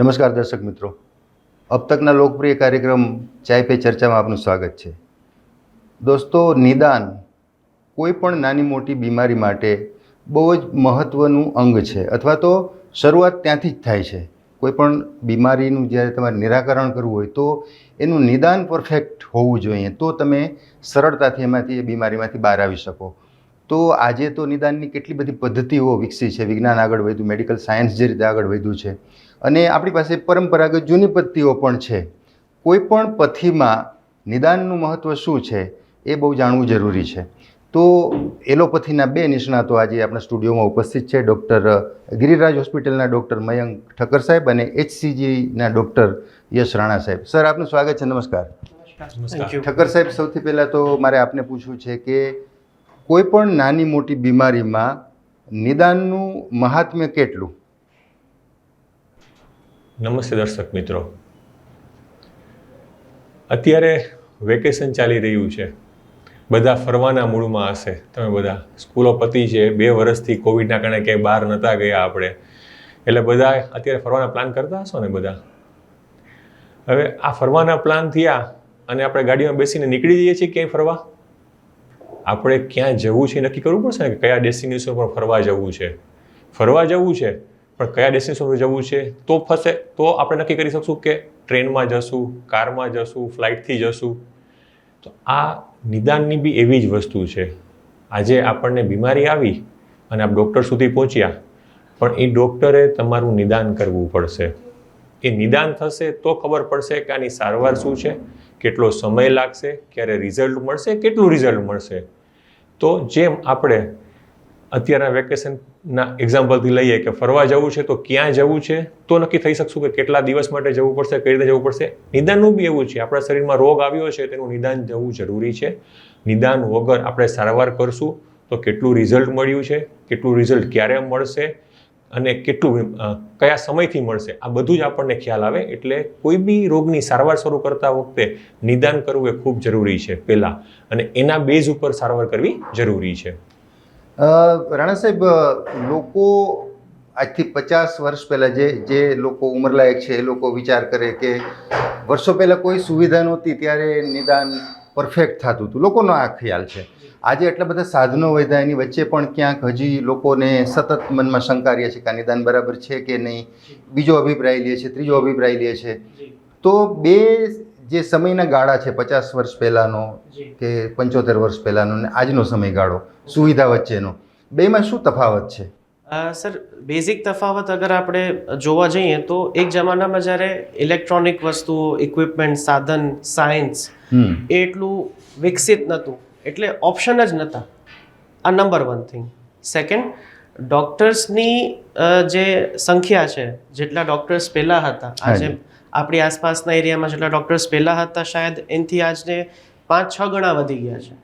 નમસ્કાર દર્શક મિત્રો, अब तकના લોકપ્રિય કાર્યક્રમ ચાય પે ચર્ચામાં આપનું સ્વાગત છે. દોસ્તો, નિદાન કોઈ પણ નાની મોટી બીમારી માટે બહુ જ મહત્ત્વનું અંગ છે અથવા તો શરૂઆત ત્યાંથી જ થાય છે. કોઈ પણ બીમારીનું જ્યારે તમારે નિરાકરણ કરવું હોય તો એનું નિદાન પરફેક્ટ હોવું જોઈએ, તો તમે સરળતાથી એમાંથી એ બીમારીમાંથી બહાર આવી શકો. તો આજે તો નિદાનની કેટલી બધી પદ્ધતિઓ વિકસી છે, વિજ્ઞાન આગળ વધ્યું, મેડિકલ સાયન્સ જે રીતે આગળ વધ્યું છે અને આપણી પાસે પરંપરાગત જૂની પદ્ધતિઓ પણ છે. કોઈ પણ પથ્થીમાં નિદાનનું મહત્ત્વ શું છે એ બહુ જાણવું જરૂરી છે. તો એલોપથીના બે નિષ્ણાતો આજે આપણા સ્ટુડિયોમાં ઉપસ્થિત છે. ડૉક્ટર ગિરિરાજ હોસ્પિટલના ડૉક્ટર મયંક ઠક્કર સાહેબ અને HCGના ડૉક્ટર યશ રાણા સાહેબ. સર, આપનું સ્વાગત છે. નમસ્કાર. ઠક્કર સાહેબ, સૌથી પહેલાં તો મારે આપને પૂછવું છે કે કોઈ પણ નાની મોટી બીમારીમાં નિદાનનું મહાત્મ્ય કેટલું? નમસ્તે દર્શક મિત્રો, અત્યારે વેકેશન ચાલી રહ્યું છે, બધા ફરવાના મૂડમાં હશે. તમે બધા સ્કૂલો પતી છે, 2 વર્ષથી કોવિડના કારણે ક્યાંય બહાર નહોતા ગયા આપણે, એટલે બધા અત્યારે ફરવાના પ્લાન કરતા હશો ને બધા. હવે આ ફરવાના પ્લાન થયા અને આપણે ગાડીમાં બેસીને નીકળી જઈએ છીએ ક્યાંય ફરવા. આપણે ક્યાં જવું છે નક્કી કરવું પડશે ને, કે કયા ડેસ્ટિનેશન પર ફરવા જવું છે. ફરવા જવું છે પણ કયા ડેસ્ટિનેશન પર જવું છે તો આપણે નક્કી કરી શકશું કે ટ્રેનમાં જશું, કારમાં જશું, ફ્લાઇટથી જશું. તો આ નિદાનની બી એવી જ વસ્તુ છે. આજે આપણને બીમારી આવી અને આપ ડૉક્ટર સુધી પહોંચ્યા, પણ એ ડૉક્ટરે તમારું નિદાન કરવું પડશે. એ નિદાન થશે તો ખબર પડશે કે આની સારવાર શું છે, કેટલો સમય લાગશે, ક્યારે રિઝલ્ટ મળશે, કેટલું રિઝલ્ટ મળશે. તો જેમ આપણે અત્યારના વેકેશનના એક્ઝામ્પલથી લઈએ કે ફરવા જવું છે તો ક્યાં જવું છે તો નક્કી થઈ શકશું કે કેટલા દિવસ માટે જવું પડશે, કઈ રીતે જવું પડશે. નિદાનનું બી એવું છે. આપણા શરીરમાં રોગ આવ્યો છે તેનું નિદાન જવું જરૂરી છે. નિદાન વગર આપણે સારવાર કરશું તો કેટલું રિઝલ્ટ મળ્યું છે, કેટલું રિઝલ્ટ ક્યારે મળશે અને કેટલું કયા સમયથી મળશે, આ બધું જ આપણને ખ્યાલ આવે. એટલે કોઈ બી રોગની સારવાર શરૂ કરતા વખતે નિદાન કરવું એ ખૂબ જરૂરી છે પહેલાં, અને એના બેઝ ઉપર સારવાર કરવી જરૂરી છે. રાણા સાહેબ, લોકો આજથી 50 વર્ષ પહેલાં જે લોકો ઉંમરલાયક છે એ લોકો વિચાર કરે કે વર્ષો પહેલાં કોઈ સુવિધા નહોતી ત્યારે નિદાન પરફેક્ટ થતું હતું. લોકોનો આ ખ્યાલ છે. આજે એટલા બધા સાધનો વધ્યા, એની વચ્ચે પણ ક્યાંક હજી લોકોને સતત મનમાં શંકા રહે છે કે આ નિદાન બરાબર છે કે નહીં. બીજો અભિપ્રાય લે છે, ત્રીજો અભિપ્રાય લે છે. તો બે જે સમયના ગાળા છે, 50 વર્ષ પહેલાંનો કે 75 વર્ષ પહેલાંનો ને આજનો સમયગાળો, સુવિધા વચ્ચેનો, બેમાં શું તફાવત છે? સર, બેઝિક તફાવત અગર આપણે જોવા જઈએ તો એક જમાનામાં જ્યારે ઇલેક્ટ્રોનિક વસ્તુઓ, ઇક્વિપમેન્ટ, સાધન, સાયન્સ એ એટલું વિકસિત નહોતું, એટલે ઓપ્શન જ નહોતા. આ નંબર 1 થિંગ. સેકન્ડ, ડૉક્ટર્સની જે સંખ્યા છે, જેટલા ડૉક્ટર્સ પહેલાં હતા, આજે આપણી આસપાસના એરિયામાં જેટલા ડૉક્ટર્સ પહેલાં હતા, શાયદ એનાથી આજને 5-6 ગણા વધી ગયા છે.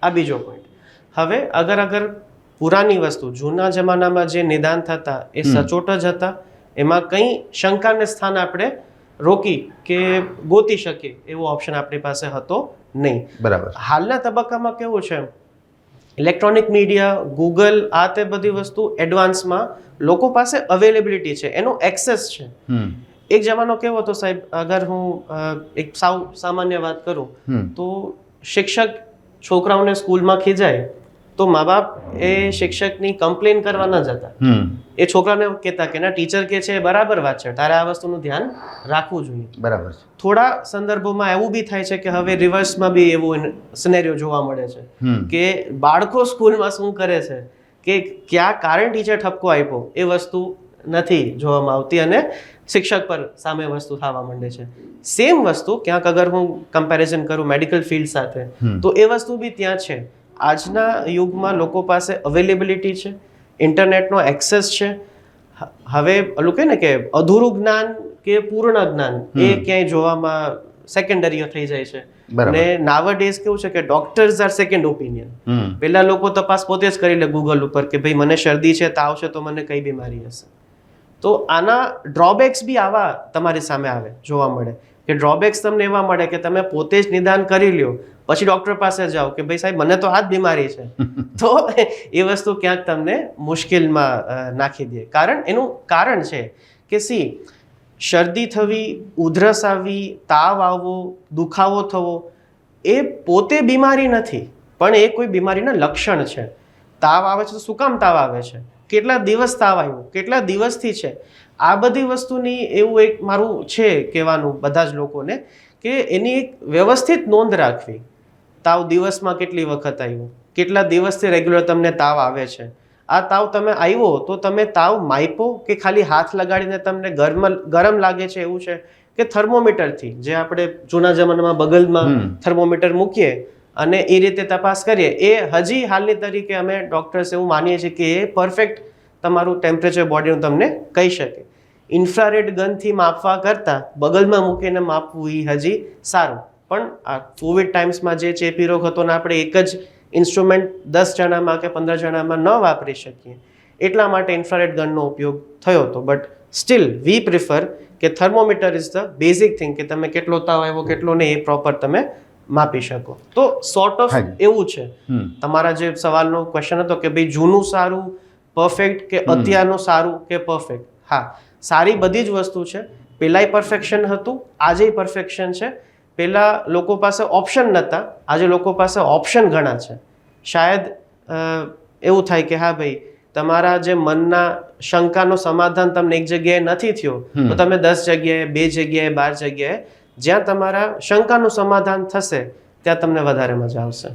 આ બીજો પોઈન્ટ. હવે અગર પુરાની વસ્તુ, જૂના જમાનામાં જે નિદાન થતા એ સચોટ જ હતા, એમાં કંઈ શંકાને સ્થાન આપણે રોકી કે ગોતી શકીએ એવો ઓપ્શન આપણી પાસે હતો નહીં. બરાબર. હાલના તબક્કામાં કેવું છે, ઇલેક્ટ્રોનિક મીડિયા, ગૂગલ, આ તે બધી વસ્તુ એડવાન્સમાં લોકો પાસે અવેલેબિલિટી છે, એનો એક્સેસ છે. એક જમાનો કેવો હતો સાહેબ, અગર હું એક સાવ સામાન્ય વાત કરું તો શિક્ષક છોકરાઓને સ્કૂલમાં ખીજાય તો મા બાપ એ શિક્ષકની કમ્પ્લેન કરવા ન જતા. એ છોકરાને કહેતા કે ના, ટીચર કે છે બરાબર વાત છે, તારે આ વસ્તુનું ધ્યાન રાખવું જોઈએ. બરાબર છે. થોડા સંદર્ભોમાં એવું બી થાય છે કે હવે રિવર્સમાં બી એવું સિનેરિયો જોવા મળે છે કે બાળકો સ્કૂલમાં શું કરે છે, કે કયા કારણ ટીચર ઠપકો આપ્યો એ વસ્તુ નથી જોવામાં આવતી અને શિક્ષક પર સામે વસ્તુ થવા માંડે છે. સેમ વસ્તુ ક્યાંક અગર હું કમ્પેરિઝન કરું મેડિકલ ફિલ્ડ સાથે તો એ વસ્તુ બી ત્યાં છે. આજના યુગમાં લોકો પાસે અવેલેબિલિટી છે, ઇન્ટરનેટનો એક્સેસ છે. હવે ઓલું કહે ને કે અધૂરું જ્ઞાન કે પૂર્ણ જ્ઞાન એ ક્યાંય જોવામાં સેકન્ડરી થઈ જાય છે. અને નાવડેઝ કેવું છે કે ડોક્ટર્સ આર સેકન્ડ ઓપિનિયન. પહેલા લોકો તપાસ પોતે જ કરી લે ગૂગલ ઉપર કે ભાઈ મને શરદી છે, તાવ છે, તો મને કઈ બીમારી હશે. તો આના ડ્રોબેક્સ બી આવા તમારી સામે આવે, જોવા મળે કે ડ્રોબેક્સ તમને એવા મળે કે તમે પોતે જ નિદાન કરી લ્યો, પછી ડૉક્ટર પાસે જાઓ કે ભાઈ સાહેબ મને તો આ જ બીમારી છે, તો એ વસ્તુ ક્યાંક તમને મુશ્કેલમાં નાખી દે. એનું કારણ છે કે શરદી થવી, ઉધરસ આવવી, તાવ આવવો, દુખાવો થવો એ પોતે બીમારી નથી, પણ એ કોઈ બીમારીના લક્ષણ છે. તાવ આવે છે તો શું કામ તાવ આવે છે, કેટલા દિવસ તાવ આવ્યો, કેટલા દિવસથી છે, આ બધી વસ્તુની એવું એક મારું છે કહેવાનું બધા જ લોકોને કે એની એક વ્યવસ્થિત નોંધ રાખવી. તાવ દિવસમાં કેટલી વખત આવ્યો, કેટલા દિવસથી રેગ્યુલર તમને તાવ આવે છે, આ તાવ તમે આવ્યો તો તમે તાવ માપ્યો કે ખાલી હાથ લગાડીને તમને ગરમ લાગે છે એવું છે, કે થર્મોમીટરથી જે આપણે જૂના જમાનામાં બગલમાં થર્મોમીટર મૂકીએ અને એ રીતે તપાસ કરીએ, એ હજી હાલની તરીકે અમે ડૉક્ટર્સ એવું માનીએ છીએ કે એ પરફેક્ટ તમારું ટેમ્પરેચર બોડીનું તમને કહી શકે. ઇન્ફ્રારેડ ગનથી માપવા કરતાં બગલમાં મૂકીને માપવું એ હજી સારું. પણ આ કોવિડ ટાઈમ્સમાં જે ચેપી રોગ હતો ને આપણે એક જ ઇન્સ્ટ્રુમેન્ટ 10 જણામાં કે 15 જણામાં ન વાપરી શકીએ, એટલા માટે ઇન્ફ્રારેડ ગનનો ઉપયોગ થયો હતો. બટ સ્ટીલ વી પ્રિફર કે thermometer is the basic thing, કે તમે કેટલો તાવ આવ્યો કેટલો નહીં એ પ્રોપર તમે માપી શકો. તો સોર્ટ ઓફ એવું છે. તમારા જે સવાલનો ક્વેશ્ચન હતો કે ભાઈ જૂનું સારું પરફેક્ટ કે અત્યારનું સારું કે પરફેક્ટ, હા સારી બધી જ વસ્તુ છે. પહેલાંય પરફેક્શન હતું, આજેય પરફેક્શન છે. પહેલાં લોકો પાસે ઓપ્શન નહોતા, આજે લોકો પાસે ઓપ્શન ઘણા છે. શાયદ એવું થાય કે હા ભાઈ તમારા જે મનના શંકાનો સમાધાન તમને એક જગ્યાએ નથી થયો તો તમે 10 જગ્યાએ, 2 જગ્યાએ, 12 જગ્યાએ જ્યાં તમારા શંકાનું સમાધાન થશે ત્યાં તમને વધારે મજા આવશે.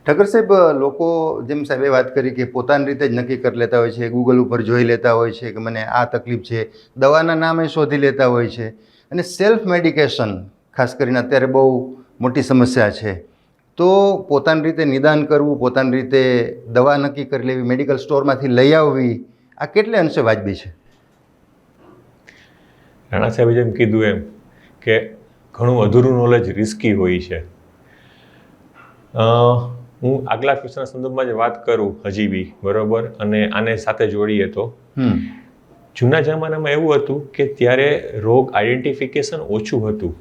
ઠક્કર સાહેબ, લોકો જેમ સાહેબે વાત કરી કે પોતાની રીતે જ નક્કી કરી લેતા હોય છે, ગૂગલ ઉપર જોઈ લેતા હોય છે કે મને આ તકલીફ છે, દવાના નામે શોધી લેતા હોય છે, અને સેલ્ફ મેડિકેશન ખાસ કરીને અત્યારે બહુ મોટી સમસ્યા છે. તો પોતાની રીતે નિદાન કરવું, પોતાની રીતે દવા નક્કી કરી લેવી, મેડિકલ સ્ટોરમાંથી લઈ આવવી, આ કેટલે અંશે વાજબી છે? રાણા સાહેબે જેમ કીધું એમ કે ઘણું અધૂરું નોલેજ રિસ્કી હોય છે. હું આગલા ક્વેશ્ચનના સંદર્ભમાં જે વાત કરું હજી બી બરોબર, અને આને સાથે જોડીએ તો જૂના જમાનામાં એવું હતું કે ત્યારે રોગ આઈડેન્ટિફિકેશન ઓછું હતું.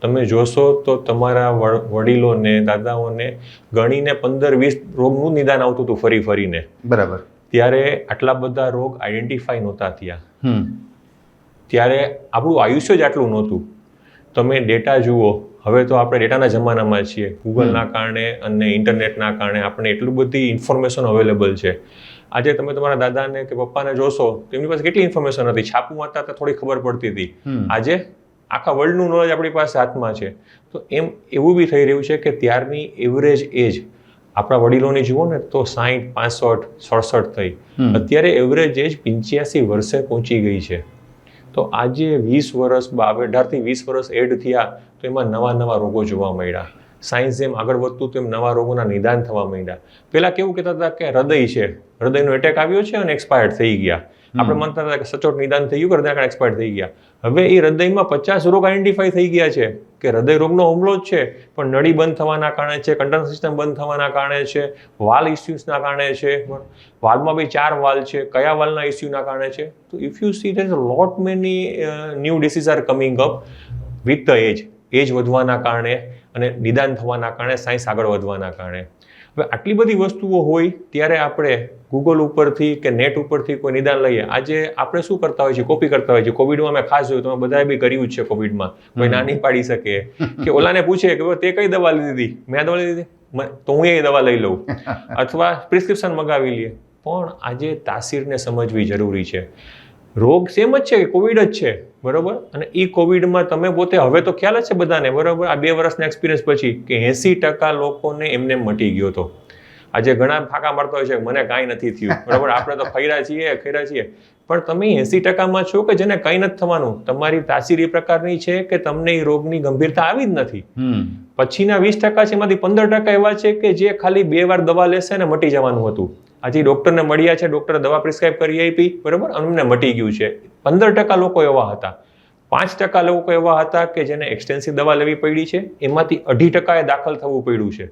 તમે જોશો તો તમારા વડીલોને, દાદાઓને ગણીને 15-20 રોગનું નિદાન આવતું હતું ફરી ફરીને. બરાબર. ત્યારે આટલા બધા રોગ આઈડેન્ટિફાઈ નહોતા થયા. ત્યારે આપણું આયુષ્ય જ આટલું નહોતું. તમે ડેટા જુઓ, હવે તો આપણે ડેટાના જમાનામાં છીએ. ગૂગલના કારણે અને ઇન્ટરનેટના કારણે આપણે એટલું બધી ઇન્ફોર્મેશન અવેલેબલ છે. આજે તમે તમારા દાદાને કે પપ્પાને જોશો તો એમની પાસે કેટલી ઇન્ફોર્મેશન હતી. છાપું વાંચતા તો થોડી ખબર પડતી હતી. આજે આખા વર્લ્ડનું નોલેજ આપણી પાસે હાથમાં છે. તો એમ એવું બી થઈ રહ્યું છે કે ત્યારની એવરેજ એજ આપણા વડીલોની જુઓ ને તો 60, 65, 67 થઈ. અત્યારે એવરેજ એજ 85 વર્ષે પહોંચી ગઈ છે. તો આજે 20 વર્ષ 18થી 20 વર્ષ એડ થયા તો એમાં નવા નવા રોગો જોવા મળ્યા. સાયન્સ જેમ આગળ વધતું તેમ નવા રોગોના નિદાન થવા માંડ્યા. પહેલાં કેવું કહેતા હતા કે હૃદય છે, હૃદયનો એટેક આવ્યો છે અને એક્સપાયર્ડ થઈ ગયા. આપણે માનતા હતા કે સચોટ નિદાન થઈ ગયું કે હૃદયના એક્સપાયર્ડ થઈ ગયા. હવે એ હૃદયમાં 50 રોગ આઈડેન્ટિફાઈ થઈ ગયા છે કે હૃદય રોગનો હુમલો જ છે, પણ નળી બંધ થવાના કારણે છે, કંડક્શન સિસ્ટમ બંધ થવાના કારણે છે, વાલ ઇસ્યુઝના કારણે છે, વાલમાં બી 4 વાલ છે, કયા વાલના ઇસ્યુના કારણે છે. તો if you see there is a lot many new diseases are coming up with the age વધવાના કારણે અને નિદાન થવાના કારણે, સાયન્સ આગળ વધવાના કારણે. હવે આટલી બધી વસ્તુઓ હોય ત્યારે આપણે ગૂગલ ઉપરથી કે નેટ ઉપરથી કોઈ નિદાન લઈએ. આજે આપણે શું કરતા હોય છે, કોપી કરતા હોય છે. કોવિડમાં મેં ખાસ જોયું, તમે બધાએ બી કર્યું જ છે કોવિડમાં. કોઈ ના નહીં પાડી શકે કે ઓલાને પૂછે કે તે કઈ દવા લીધી, મેં દવા લીધી તો હું એ દવા લઈ લઉં, અથવા પ્રિસ્ક્રિપ્શન મગાવી લઈએ. પણ આજે તાસીરને સમજવી જરૂરી છે. રોગ સેમ જ છે, કોવિડ જ છે બરોબર. અને એ કોવિડમાં તમે પોતે હવે તો ખ્યાલ જ છે બધાને બરોબર, આ 2 વર્ષના એક્સપિરિયન્સ પછી કે 80% લોકોને એમને મટી ગયો હતો. આજે ઘણા ફાંકા મારતા હોય છે મને કાંઈ નથી થયું બરોબર, આપણે તો ખૈરા છીએ. પણ તમે 80%માં છો કે જેને કંઈ નથી થવાનું. તમારી તાસીર એ પ્રકારની છે કે તમને એ રોગની ગંભીરતા આવી જ નથી. પછીના 20% છે, એમાંથી 15% એવા છે કે જે ખાલી 2 વાર દવા લેશે અને મટી જવાનું હતું. આજે ડૉક્ટરને મળ્યા છે, ડૉક્ટરે દવા પ્રિસ્ક્રાઇબ કરી આપી બરાબર, અમને મટી ગયું છે. 15% લોકો એવા હતા. 5% લોકો એવા હતા કે જેને એક્સટેન્સિવ દવા લેવી પડી છે. એમાંથી 2.5% દાખલ થવું પડ્યું છે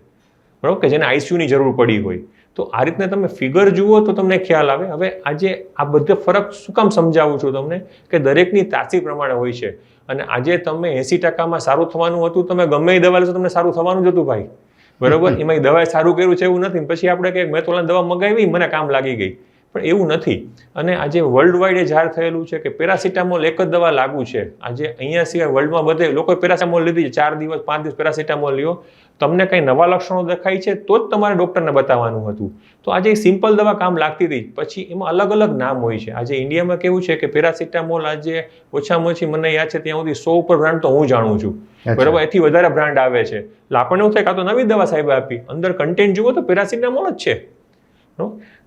બરાબર, કે જેને આઈસીયુની જરૂર પડી હોય. તો આ રીતના તમે ફિગર જુઓ તો તમને ખ્યાલ આવે. હવે આજે આ બધો ફરક શું કામ સમજાવું છું તમને, કે દરેકની તાસીર પ્રમાણે હોય છે. અને આજે તમે 80%માં સારું થવાનું હતું, તમે ગમે એ દવા લેશો તમને સારું થવાનું જ હતું ભાઈ બરોબર. એમાં દવાએ સારું કર્યું છે એવું નથી. પછી આપણે કે મેં તો દવા મગાવી મને કામ લાગી ગઈ, પણ એવું નથી. અને આજે વર્લ્ડ વાઇડ એ જાહેર થયેલું છે કે પેરાસિટામોલ એક જ દવા લાગુ છે. આજે અહીંયા સિવાય વર્લ્ડમાં બધે લોકોએ પેરાસિટામોલ લીધી છે, 4 દિવસ 5 દિવસ પેરાસિટામોલ લ્યો, તમને કંઈ નવા લક્ષણો દેખાય છે તો જ તમારે ડૉક્ટરને બતાવવાનું હતું. તો આજે એક સિમ્પલ દવા કામ લાગતી હતી. પછી એમાં અલગ અલગ નામ હોય છે. આજે ઇન્ડિયામાં કેવું છે કે પેરાસિટામોલ આજે ઓછામાં ઓછી મને યાદ છે ત્યાં સુધી 100 ઉપર બ્રાન્ડ તો હું જાણું છું, બરાબર, એથી વધારે બ્રાન્ડ આવે છે. એટલે આપણને એવું થાય કે આ તો નવી દવા સાહેબ આપી, અંદર કન્ટેન્ટ જુઓ તો પેરાસિટામોલ જ છે.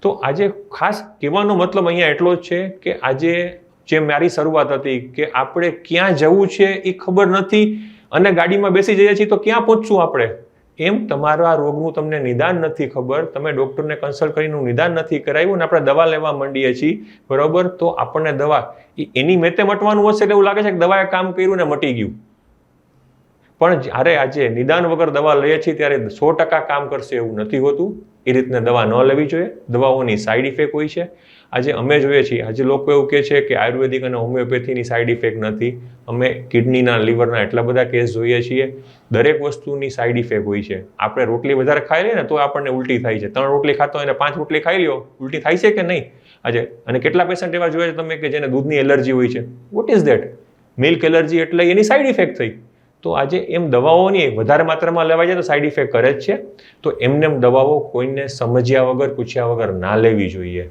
તો આજે ખાસ કહેવાનો મતલબ અહીંયા એટલો જ છે કે આજે જે મારી શરૂઆત હતી કે આપણે ક્યાં જવું છે એ ખબર નથી અને ગાડીમાં બેસી જઈએ છીએ તો ક્યાં પહોંચશું આપણે, એમ તમારા રોગનું તમને નિદાન નથી ખબર, તમે ડૉક્ટરને કન્સલ્ટ કરીને નિદાન નથી કરાવ્યું ને આપણે દવા લેવા માંડીએ છીએ, બરાબર, તો આપણને દવા એની મેતે મટવાનું હશે એટલે એવું લાગે છે કે દવાએ કામ કર્યું ને મટી ગયું. પણ જ્યારે આજે નિદાન વગર દવા લઈએ છીએ ત્યારે 100% કામ કરશે એવું નથી હોતું. એ રીતને દવા ન લેવી જોઈએ. દવાઓની સાઈડ ઇફેક્ટ હોય છે. આજે અમે જોઈએ છીએ, આજે લોકો એવું કહે છે કે આયુર્વેદિક અને હોમિયોપેથીની સાઈડ ઇફેક્ટ નથી. અમે કિડનીના, લીવરના એટલા બધા કેસ જોઈએ છીએ. દરેક વસ્તુની સાઈડ ઇફેક્ટ હોય છે. આપણે રોટલી વધારે ખાઈ લઈએ ને તો આપણને ઉલટી થાય છે. 3 રોટલી ખાતો હોય અને 5 રોટલી ખાઈ લ્યો, ઉલટી થાય છે કે નહીં આજે? અને કેટલા પેશન્ટ એવા જોઈએ છે તમે કે જેને દૂધની એલર્જી હોય છે. What is that? Milk allergy એટલે એની સાઈડ ઇફેક્ટ થઈ. તો આજે એમ દવાઓની વધારે માત્રામાં લેવાય જાય તો સાઈડ ઇફેક્ટ કરે જ છે. તો એમને દવાઓ કોઈને સમજ્યા વગર, પૂછ્યા વગર ના લેવી જોઈએ.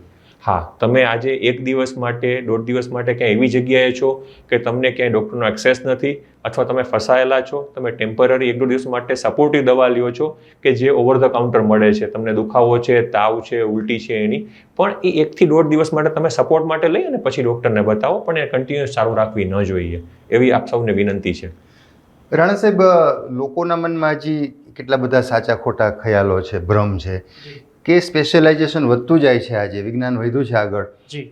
હા, તમે આજે 1 દિવસ માટે, 1.5 દિવસ માટે ક્યાંય એવી જગ્યાએ છો કે તમને ક્યાંય ડૉક્ટરનો એક્સેસ નથી અથવા તમે ફસાયેલા છો, તમે ટેમ્પરરી 1-2 દિવસ માટે સપોર્ટિવ દવા લ્યો છો કે જે ઓવર ધ કાઉન્ટર મળે છે, તમને દુખાવો છે, તાવ છે, ઉલટી છે એની, પણ એ 1 થી 1.5 દિવસ માટે તમે સપોર્ટ માટે લઈ અને પછી ડૉક્ટરને બતાવો, પણ એ કન્ટિન્યુઅસ સારું રાખવી ન જોઈએ. એવી આપ સૌને વિનંતી છે. રાણા સાહેબ, લોકોના મનમાં હજી કેટલા બધા સાચા ખોટા ખ્યાલો છે, ભ્રમ છે કે સ્પેશિયલાઇઝેશન વધતું જાય છે, આજે વિજ્ઞાન વધ્યું છે આગળ,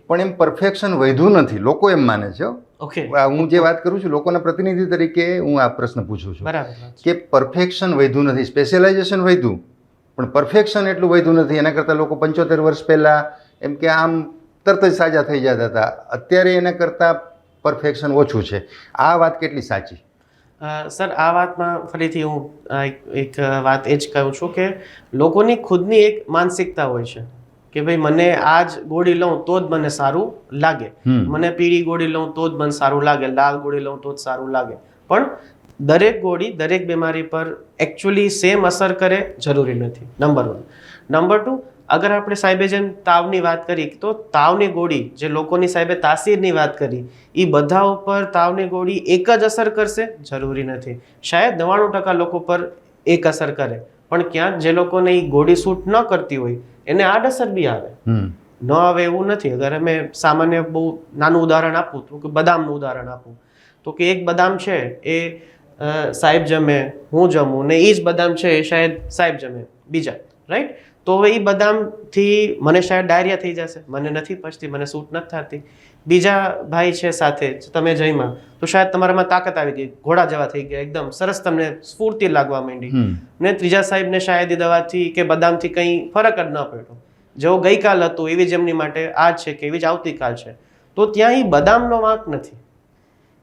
પણ એમ પરફેક્શન વધ્યું નથી, લોકો એમ માને છે. ઓકે, હું જે વાત કરું છું લોકોના પ્રતિનિધિ તરીકે હું આ પ્રશ્ન પૂછું છું કે પરફેક્શન વધ્યું નથી, સ્પેશિયલાઇઝેશન વધ્યું પણ પરફેક્શન એટલું વધ્યું નથી. એના કરતાં લોકો 75 વર્ષ પહેલાં એમ કે આમ તરત જ સાજા થઈ જતા હતા, અત્યારે એના કરતાં પરફેક્શન ઓછું છે. આ વાત કેટલી સાચી? સર, આ વાતમાં ફરીથી હું એક વાત એ જ કહું છું કે લોકોની ખુદની એક માનસિકતા હોય છે કે ભાઈ મને આ જ ગોળી લઉં તો જ મને સારું લાગે, મને પીળી ગોળી લઉં તો જ મને સારું લાગે, લાલ ગોળી લઉં તો જ સારું લાગે. પણ દરેક ગોળી દરેક બીમારી પર એકચ્યુઅલી સેમ અસર કરે જરૂરી નથી, નંબર 1. નંબર 2, અગર આપણે સાહેબે જેમ તાવની વાત કરી તો તાવની ગોળી, જે લોકોની સાહેબે તાસીરની વાત કરી, એ બધા ઉપર તાવની ગોળી એક જ અસર કરશે જરૂરી નથી. શાયદ 99% લોકો પર એક અસર કરે, પણ ક્યાંક જે લોકોને એ ગોળી સૂટ ન કરતી હોય એને આડઅસર બી આવે, ન આવે એવું નથી. અગર અમે સામાન્ય બહુ નાનું ઉદાહરણ આપું તો કે બદામનું ઉદાહરણ આપું તો કે એક બદામ છે એ સાહેબ જમે, હું જમું, ને એ જ બદામ છે એ શાયદ સાહેબ જમે બીજા, રાઈટ? તો હવે એ બદામથી મને શાયદ ડાયરિયા થઈ જશે, મને નથી પચતી, મને સૂટ નથી થતી. બીજા ભાઈ છે સાથે તમે જઈમાં તો શાયદ તમારામાં તાકાત આવી ગઈ, ઘોડા જેવા થઈ ગયા, એકદમ સરસ, તમને સ્ફૂર્તિ લાગવા માંડી. ને ત્રીજા સાહેબને શાયદ એ દવાથી કે બદામથી કંઈ ફરક જ ન પડ્યો, જેવો ગઈકાલ હતું એવી જ એમની માટે આજ છે કે એવી જ આવતીકાલ છે. તો ત્યાં એ બદામનો વાંક નથી.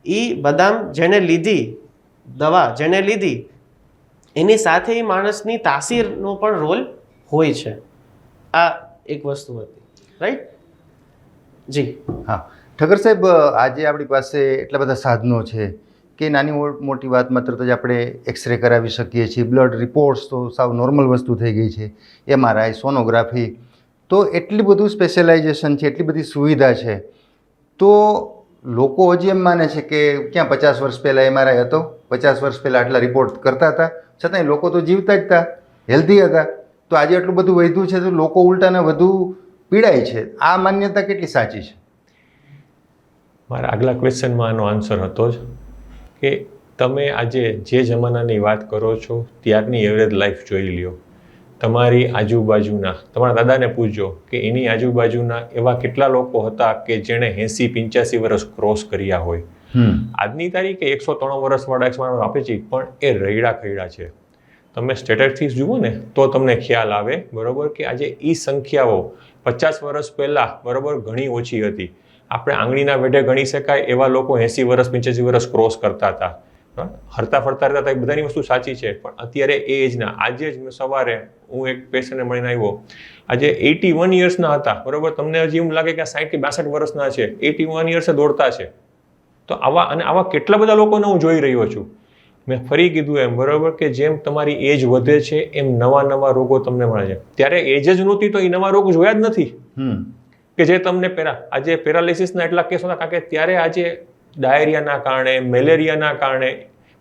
એ બદામ જેને લીધી, દવા જેને લીધી, એની સાથે એ માણસની તાસીરનો પણ રોલ હોય છે. આ એક વસ્તુ હતી, રાઈટ? જી હા, ઠક્કર સાહેબ, આજે આપણી પાસે એટલા બધા સાધનો છે કે નાની મોટી વાતમાં તરત જ આપણે એક્સરે કરાવી શકીએ છીએ, બ્લડ રિપોર્ટ્સ તો સાવ નોર્મલ વસ્તુ થઈ ગઈ છે, MRI, સોનોગ્રાફી, તો એટલી બધું સ્પેશિયલાઇઝેશન છે, એટલી બધી સુવિધા છે. તો લોકો હજી એમ માને છે કે ક્યાં 50 વર્ષ પહેલાં MRI હતો, 50 વર્ષ પહેલાં આટલા રિપોર્ટ કરતા હતા, છતાંય લોકો તો જીવતા જ હતા, હેલ્ધી હતા. તો આજે આટલું બધું વધ્યું છે તો લોકો ઉલટાને વધુ પીડાય છે. આ માન્યતા કેટલી સાચી છે? મારા આગલા ક્વેશ્ચનમાં આનો આન્સર હતો જ કે તમે આજે જે જમાનાની વાત કરો છો ત્યારની એવરેજ લાઈફ જોઈ લ્યો, તમારી આજુબાજુના, તમારા દાદાને પૂછજો કે એની આજુબાજુના એવા કેટલા લોકો હતા કે જેણે 80-85 વર્ષ ક્રોસ કર્યા હોય. આજની તારીખે 103 વર્ષવાળા 100 આપે છે પણ એ રૈડા ખૈડા છે. તમે સ્ટેટિસ્ટિક્સ જુઓ ને તો તમને ખ્યાલ આવે, બરાબર, કે આજે એ સંખ્યાઓ 50 વર્ષ પહેલાં, બરાબર, ઘણી ઓછી હતી. આપણે આંગળીના વેઢે ગણી શકાય એવા લોકો 80 વર્ષ 85 વર્ષ ક્રોસ કરતા હતા. હરતા ફરતા રહેતા હતા, એ બધાની વસ્તુ સાચી છે, પણ અત્યારે એ એજના, આજે જ મેં સવારે હું એક પેશન્ટને મળીને આવ્યો, આજે 81 યર્સના હતા, બરોબર, તમને હજી એવું લાગે કે 60 કે 62 વર્ષના છે, 81 યર્સે દોડતા છે. તો આવા કેટલા બધા લોકોને હું જોઈ રહ્યો છું. મેં ફરી કીધું એમ, બરોબર, કે જેમ તમારી એજ વધે છે એમ નવા રોગો તમને મળે છે. ત્યારે એજ જ નહોતી તો એ નવા રોગ જોયા જ નથી કે જે તમને આજે પેરાલિસિસના એટલા કેસો હતા, કારણ કે ત્યારે આજે ડાયરિયાના કારણે, મેલેરિયાના કારણે,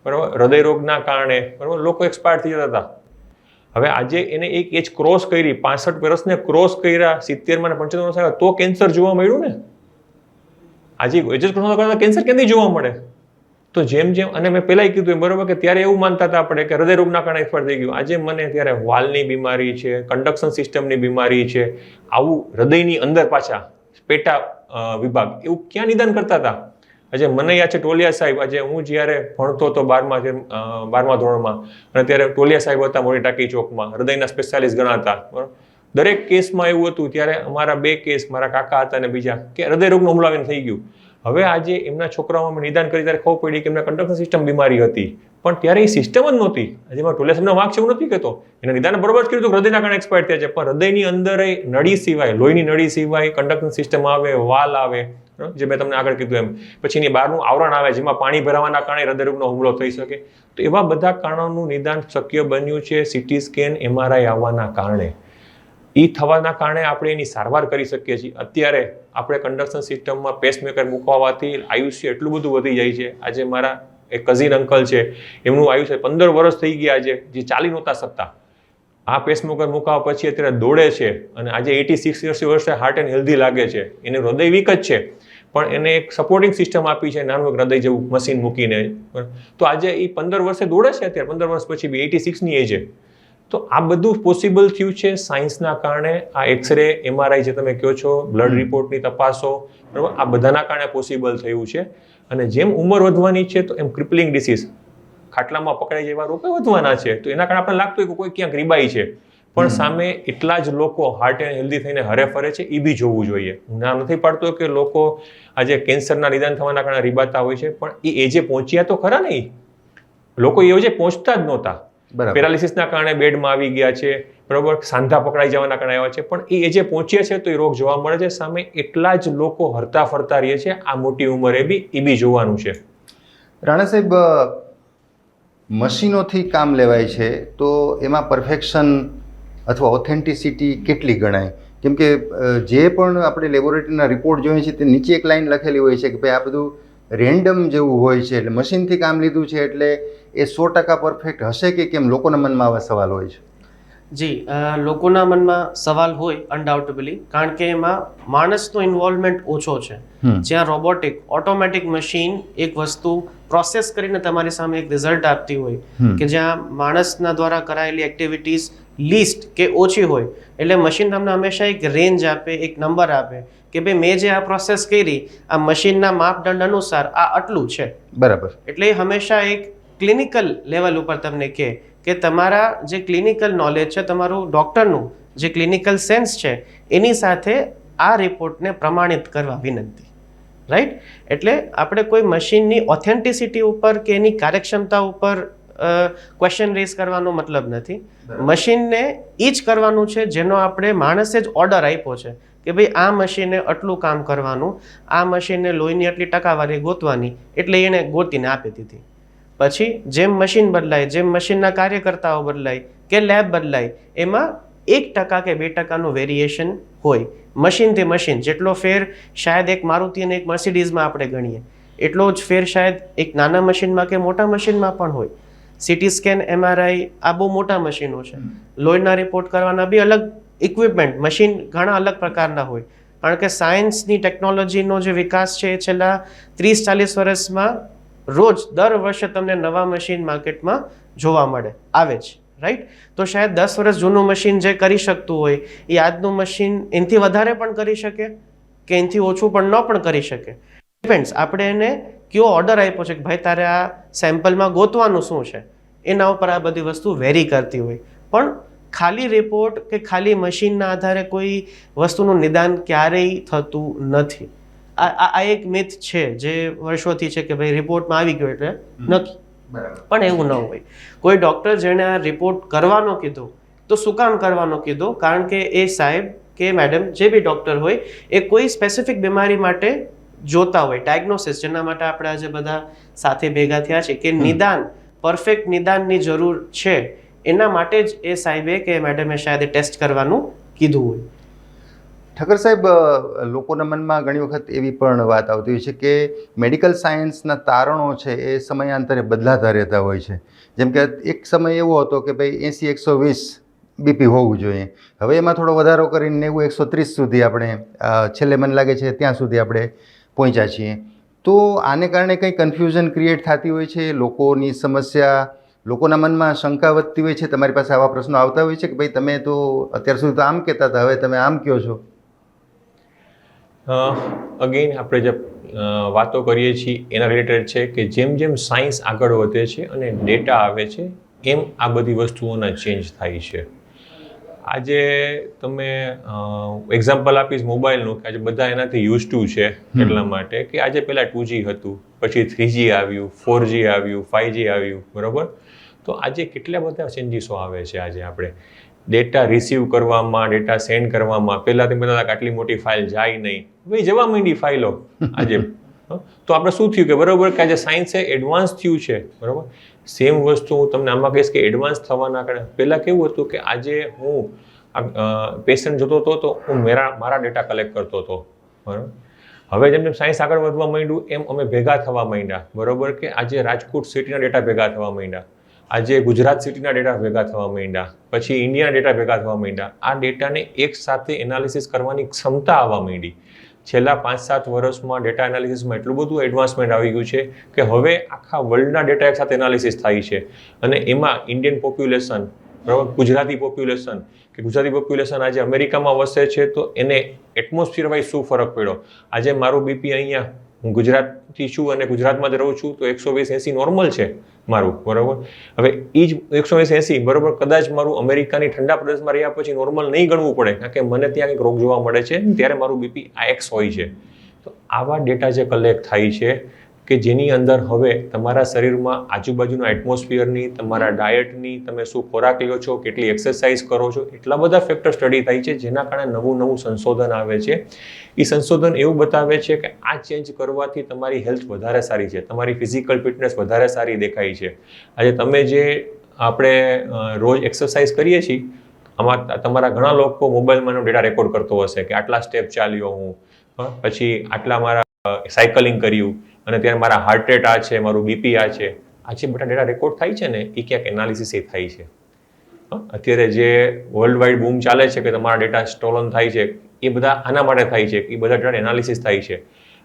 બરાબર, હૃદયરોગના કારણે, બરાબર, લોકો એક્સપાયર થઈ જતા હતા. હવે આજે એને એક એજ ક્રોસ કરી, 65 વર્ષને ક્રોસ કર્યા, 70 ને 75 વર્ષ આવ્યા તો કેન્સર જોવા મળ્યું ને. આજે એજ ક્રોસ કરતા કેન્સર ક્યાંથી જોવા મળે? તો જેમ અને મેં પહેલાં કીધું એમ, બરાબર, કે ત્યારે એવું માનતા હતા આપણે કે હૃદયરોગના કારણે એક્સપાયર થઈ ગયું. આજે મને ત્યારે વાલની બીમારી છે, કન્ડક્શન સિસ્ટમની બીમારી છે, આવું હૃદયની અંદર પાછા પેટા વિભાગ, એવું ક્યાં નિદાન કરતા હતા? આજે મને યાદ છે ટોલિયા સાહેબ, આજે હું જ્યારે ભણતો હતો 12મા ધોરણમાં, અને ત્યારે ટોલિયા સાહેબ હતા મોટી ટાંકી ચોકમાં, હૃદયના સ્પેશિયાલિસ્ટ ગણાતા, બરાબર. દરેક કેસમાં એવું હતું. ત્યારે અમારા 2 કેસ, મારા કાકા હતા અને બીજા, કે હૃદયરોગનો હુમલો આવીને થઈ ગયું. હવે આજે એમના છોકરાઓમાં મેં નિદાન કરી ત્યારે ખબર પડી કે એમને કન્ડક્શન સિસ્ટમ બીમારી હતી, પણ ત્યારે એ સિસ્ટમ જ નહોતી. આજે મારા ટોલિયા સાહેબનો વાંક છે એવું નથી કહેતો, એને નિદાન બરોબર જ કર્યું હતું, હૃદયના કારણે એક્સપાયર થયા છે, પણ હૃદયની અંદર નળી સિવાય, લોહીની નળી સિવાય કન્ડક્શન સિસ્ટમ આવે, વાલ આવે, જે મેં તમને આગળ કીધું એમ, પછી એની બહારનું આવરણ આવે જેમાં પાણી ભરાવાના કારણે હૃદયરોગનો હુમલો થઈ શકે. તો એવા બધા કારણોનું નિદાન શક્ય બન્યું છે સીટી સ્કેન, MRI આવવાના કારણે. એ થવાના કારણે આપણે એની સારવાર કરી શકીએ છીએ. અત્યારે આપણે કન્ડક્શન સિસ્ટમમાં પેસમેકર મૂકવાથી આયુષ્ય એટલું બધું વધી જાય છે. આજે મારા એક કઝિન અંકલ છે, એમનું આયુષ્ય 15 વર્ષ થઈ ગયા છે, જે ચાલી નહોતા શકતા. આ પેસમેકર મૂકાવા પછી અત્યારે દોડે છે, અને આજે 86 વર્ષે હાર્ટ એન્ડ હેલ્ધી લાગે છે. એને હૃદય વીક જ છે, પણ એને એક સપોર્ટિંગ સિસ્ટમ આપી છે, નાનું એક હૃદય જેવું મશીન મૂકીને. તો આજે એ 15 વર્ષે દોડે છે. અત્યારે 15 વર્ષ પછી બી 86ની એજે. તો આ બધું પોસિબલ થયું છે સાયન્સના કારણે. આ એક્સરે, MRI જે તમે કહો છો, બ્લડ રિપોર્ટની તપાસો, બરાબર, આ બધાના કારણે પોસિબલ થયું છે. અને જેમ ઉંમર વધવાની છે તો એમ ક્રિપલિંગ ડિસીઝ, ખાટલામાં પકડાઈ જેવા રોગ વધવાના છે. તો એના કારણે આપણે લાગતું હોય કે કોઈ ક્યાંક રીબાઈ છે, પણ સામે એટલા જ લોકો હાર્ટ એન્ડ હેલ્ધી થઈને હરે ફરે છે, એ બી જોવું જોઈએ. હું ના નથી પાડતો કે લોકો આજે કેન્સરના નિદાન થવાના કારણે રીબાતા હોય છે, પણ એ એજે પહોંચ્યા તો ખરા નહીં. લોકો એ એજે પહોંચતા જ નહોતા. પેરાલિસિસના કારણે બેડમાં આવી ગયા છે, બરોબર, સાંધા પકડાઈ જવાના કારણે આવ્યા છે, પણ એ એજે પહોંચ્યા છે તો એ રોગ જોવા મળે છે. સામે એટલા જ લોકો હરતા ફરતા રહે છે આ મોટી ઉંમરે બી, એ બી જોવાનું છે. રાણા સાહેબ, મશીનોથી કામ લેવાય છે તો એમાં પરફેક્શન અથવા ઓથેન્ટિસિટી કેટલી ગણાય? કેમ કે જે પણ આપણે લેબોરેટરીના રિપોર્ટ જોઈએ છે તે નીચે એક લાઈન લખેલી હોય છે કે ભાઈ આ બધું રેન્ડમ જેવું હોય છે, એટલે મશીનથી કામ લીધું છે એટલે એ 100% પરફેક્ટ હશે કે કેમ? લોકોના મનમાં આવા સવાલ હોય છે. જી, લોકોના મનમાં સવાલ હોય અનડાઉટેબલી, કારણ કે એમાં માણસનો ઇન્વોલ્વમેન્ટ ઓછો છે. જ્યાં રોબોટિક ઓટોમેટિક મશીન એક વસ્તુ પ્રોસેસ કરીને તમારી સામે એક રિઝલ્ટ આપતી હોય, કે જ્યાં માણસના દ્વારા કરાયેલી એક્ટિવિટીઝ લીસ્ટ કે ઓછી હોય, એટલે મશીન તમને હંમેશા એક રેન્જ આપે, એક નંબર આપે કે ભાઈ મેં જે આ પ્રોસેસ કરી, આ મશીનના માપદંડ અનુસાર આ આટલું છે. બરાબર. એટલે હંમેશા એક ક્લિનિકલ લેવલ ઉપર તમને કે તમારા જે ક્લિનિકલ નોલેજ છે, તમારું ડૉક્ટરનું જે ક્લિનિકલ સેન્સ છે, એની સાથે આ રિપોર્ટને પ્રમાણિત કરવા વિનંતી. રાઈટ? એટલે આપણે કોઈ મશીનની ઓથેન્ટિસિટી ઉપર કે એની કાર્યક્ષમતા ઉપર ક્વેશ્ચન રેઝ કરવાનો મતલબ નથી. મશીનને એ જ કરવાનું છે જેનો આપણે માણસે જ ઓર્ડર આપ્યો છે કે ભાઈ આ મશીને આટલું કામ કરવાનું, આ મશીનને લોહીની આટલી ટકાવારી ગોતવાની, એટલે એણે ગોતીને આપી દીધી. પછી જેમ મશીન બદલાય, જેમ મશીનના કાર્યકર્તાઓ બદલાય કે લેબ બદલાય, એમાં 1% કે 2% વેરિએશન હોય. મશીનથી મશીન જેટલો ફેર શાયદ એક મારુતિ અને એક મર્સિડીઝમાં આપણે ગણીએ, એટલો જ ફેર શાયદ એક નાના મશીનમાં કે મોટા મશીનમાં પણ હોય. સિટી સ્કેન, MRI આ બહુ મોટા મશીનો છે. લોહીના રિપોર્ટ કરવાના બી અલગ ઇક્વિપમેન્ટ, મશીન ઘણા અલગ પ્રકારના હોય. કારણ કે સાયન્સની ટેકનોલોજીનો જે વિકાસ છે એ છેલ્લા 30-40 વર્ષમાં રોજ દર વર્ષે તમને નવા મશીન માર્કેટમાં જોવા મળે આવે છે. રાઈટ? તો શાયદ 10 વર્ષ જૂનું મશીન જે કરી શકતું હોય એ આજનું મશીન એનાથી વધારે પણ કરી શકે કે એનાથી ઓછું પણ ન પણ કરી શકે. ડિપેન્ડ્સ, આપણે એને કયો ઓર્ડર આપ્યો છે કે ભાઈ તારે આ સેમ્પલમાં ગોતવાનું શું છે, એના ઉપર આ બધી વસ્તુ વેરી કરતી હોય. પણ ખાલી રિપોર્ટ કે ખાલી મશીનના આધારે કોઈ વસ્તુનું નિદાન ક્યારેય થતું નથી. આ એક મિથ છે જે વર્ષોથી છે કે ભાઈ રિપોર્ટમાં આવી ગયો એટલે નક્કી. પણ એવું ન હોય. કોઈ ડૉક્ટર જેણે આ રિપોર્ટ કરવાનો કીધો તો શું કામ કરવાનો કીધો? કારણ કે એ સાહેબ કે મેડમ જે બી ડૉક્ટર હોય એ કોઈ સ્પેસિફિક બીમારી માટે જોતા હોય, ડાયગ્નોસિસ, જેના માટે આપણે આજે બધા સાથે ભેગા થયા છે કે નિદાન, પરફેક્ટ નિદાનની જરૂર છે, એના માટે જ એ સાહેબે કે મેડમે શાયદ ટેસ્ટ કરવાનું કીધું હોય. ઠક્કર સાહેબ, લોકોના મનમાં ઘણી વખત એવી પણ વાત આવતી હોય છે કે મેડિકલ સાયન્સના તારણો છે એ સમયાંતરે બદલાતા રહેતા હોય છે. જેમ કે એક સમય એવો હતો કે ભાઈ 80-120 બીપી હોવું જોઈએ, હવે એમાં થોડો વધારો કરીને 90-130 સુધી આપણે છેલ્લે મને લાગે છે ત્યાં સુધી આપણે પહોંચ્યા છીએ. તો આને કારણે કંઈ કન્ફ્યુઝન ક્રિએટ થતી હોય છે, લોકોની સમસ્યા, લોકોના મનમાં શંકા વધતી હોય છે. તમારી પાસે આવા પ્રશ્નો આવતા હોય છે કે ભાઈ તમે તો અત્યાર સુધી તો આમ કહેતા હતા, હવે તમે આમ કહો છો? અગેન આપણે જે વાતો કરીએ છીએ એના રિલેટેડ છે કે જેમ જેમ સાયન્સ આગળ વધે છે અને ડેટા આવે છે એમ આ બધી વસ્તુઓના ચેન્જ થાય છે. આજે તમે એક્ઝામ્પલ આપીશ મોબાઈલનું કે આજે બધા એનાથી યુઝ ટુ છે એટલા માટે કે આજે પહેલાં 2G હતું, પછી 3G આવ્યું, 4G આવ્યું, 5G આવ્યું, બરાબર? તો આજે કેટલા બધા ચેન્જીસો આવે છે. આજે આપણે ડેટા રિસીવ કરવામાં, ડેટા સેન્ડ કરવામાં, પહેલાં તમે કહેતા કે આટલી મોટી ફાઇલ જાય નહીં, ભાઈ જવા માંડી ફાઇલો આજે. તો આપણે શું થયું કે બરાબર કે આજે સાયન્સે એડવાન્સ થયું છે, બરાબર? સેમ વસ્તુ હું તમને આમાં કહીશ કે એડવાન્સ થવાના કારણે પહેલાં કેવું હતું કે આજે હું પેશન્ટ જોતો હતો તો હું મારા ડેટા કલેક્ટ કરતો હતો, બરાબર? હવે જેમ જેમ સાયન્સ આગળ વધવા માંડ્યું એમ અમે ભેગા થવા માંડ્યા, બરાબર? કે આજે રાજકોટ સિટીના ડેટા ભેગા થવા માંડ્યા, આજે ગુજરાત સિટીના ડેટા ભેગા થવા માંડ્યા, પછી ઇન્ડિયાના ડેટા ભેગા થવા માંડ્યા. આ ડેટાને એક સાથે એનાલિસિસ કરવાની ક્ષમતા આવવા માંડી. છેલ્લા 5-7 વર્ષમાં ડેટા એનાલિસિસમાં એટલું બધું એડવાન્સમેન્ટ આવી ગયું છે કે હવે આખા વર્લ્ડના ડેટા એક સાથે એનાલિસિસ થાય છે અને એમાં ઇન્ડિયન પોપ્યુલેશન, બરાબર, ગુજરાતી પોપ્યુલેશન આજે અમેરિકામાં વસે છે તો એને એટમોસ્ફિયર વાઇઝ શું ફરક પડ્યો? આજે મારું બીપી અહીંયા, હું ગુજરાતથી છું અને ગુજરાતમાં જ રહું છું તો 120-80 નોર્મલ છે મારું, બરાબર? હવે એ જ 120-80, બરાબર, કદાચ મારું અમેરિકાની ઠંડા પ્રદેશમાં રહ્યા પછી નોર્મલ નહીં ગણવું પડે કારણ કે મને ત્યાં કંઈક રોગ જોવા મળે છે ત્યારે મારું બીપી આ X હોય છે. તો આવા ડેટા જે કલેક્ટ થાય છે કે જેની અંદર હવે તમારા શરીરમાં આજુબાજુના એટમોસ્ફિયરની, તમારા ડાયટની, તમે શું ખોરાક લ્યો છો, કેટલી એક્સરસાઇઝ કરો છો, એટલા બધા ફેક્ટર સ્ટડી થાય છે જેના કારણે નવું સંશોધન આવે છે. એ સંશોધન એવું બતાવે છે કે આ ચેન્જ કરવાથી તમારી હેલ્થ વધારે સારી છે, તમારી ફિઝિકલ ફિટનેસ વધારે સારી દેખાય છે. આજે તમે જે આપણે રોજ એક્સરસાઇઝ કરીએ છીએ આમાં તમારા ઘણા લોકો મોબાઈલમાં ડેટા રેકોર્ડ કરતો હશે કે આટલા સ્ટેપ ચાલ્યો હું, પછી આટલા મારા સાયકલિંગ કર્યું અને ત્યારે મારા હાર્ટ રેટ આ છે, મારું બીપી આ છે. આ જે બધા ડેટા રેકોર્ડ થાય છે ને એ ક્યાંક એનાલિસિસ એ થાય છે. અત્યારે જે વર્લ્ડ વાઇડ બૂમ ચાલે છે કે તમારા ડેટા સ્ટોલન થાય છે એ બધા આના માટે થાય છે, એ બધા ડેટા એનાલિસિસ થાય છે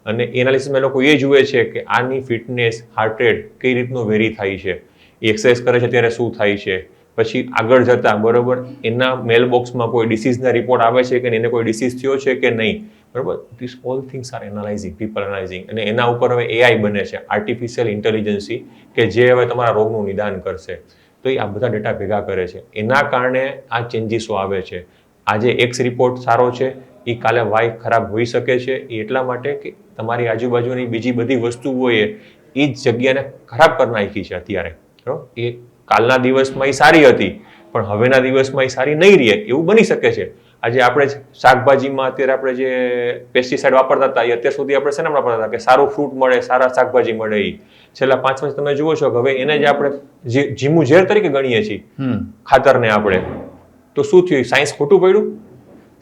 અને એ એનાલિસિસમાં લોકો એ જુએ છે કે આની ફિટનેસ, હાર્ટ રેટ કઈ રીતનું વેરી થાય છે, એ એક્સરસાઇઝ કરે છે ત્યારે શું થાય છે, પછી આગળ જતાં, બરાબર, એના મેલ બોક્સમાં કોઈ ડિસીઝના રિપોર્ટ આવે છે કે એને કોઈ ડિસીઝ થયો છે કે નહીં, બરાબર? This all things are analysing, people analysing. અને એના ઉપર હવે AI બને છે, આર્ટિફિશિયલ ઇન્ટેલિજન્સી, કે જે હવે તમારા રોગનું નિદાન કરશે. તો એ આ બધા ડેટા ભેગા કરે છે, એના કારણે આ ચેન્જીસો આવે છે. આજે X રિપોર્ટ સારો છે એ કાલે Y ખરાબ હોઈ શકે છે. એ એટલા માટે કે તમારી આજુબાજુની બીજી બધી વસ્તુઓએ એ જ જગ્યાને ખરાબ કરી નાખી છે અત્યારે, બરાબર? એ કાલના દિવસમાં એ સારી હતી પણ હવેના દિવસમાં એ સારી નહીં રહે એવું બની શકે છે. આજે આપણે શાકભાજીમાં અત્યારે આપણે જે પેસ્ટિસાઇડ વાપરતા હતા એ અત્યાર સુધી આપણે શેના વાપરતા હતા કે સારું ફ્રૂટ મળે, સારા શાકભાજી મળે. એ છેલ્લા 5 વર્ષ તમે જુઓ છો કે હવે એને જ આપણે જીમું ઝેર તરીકે ગણીએ છીએ ખાતરને આપણે. તો શું થયું? સાયન્સ ખોટું પડ્યું?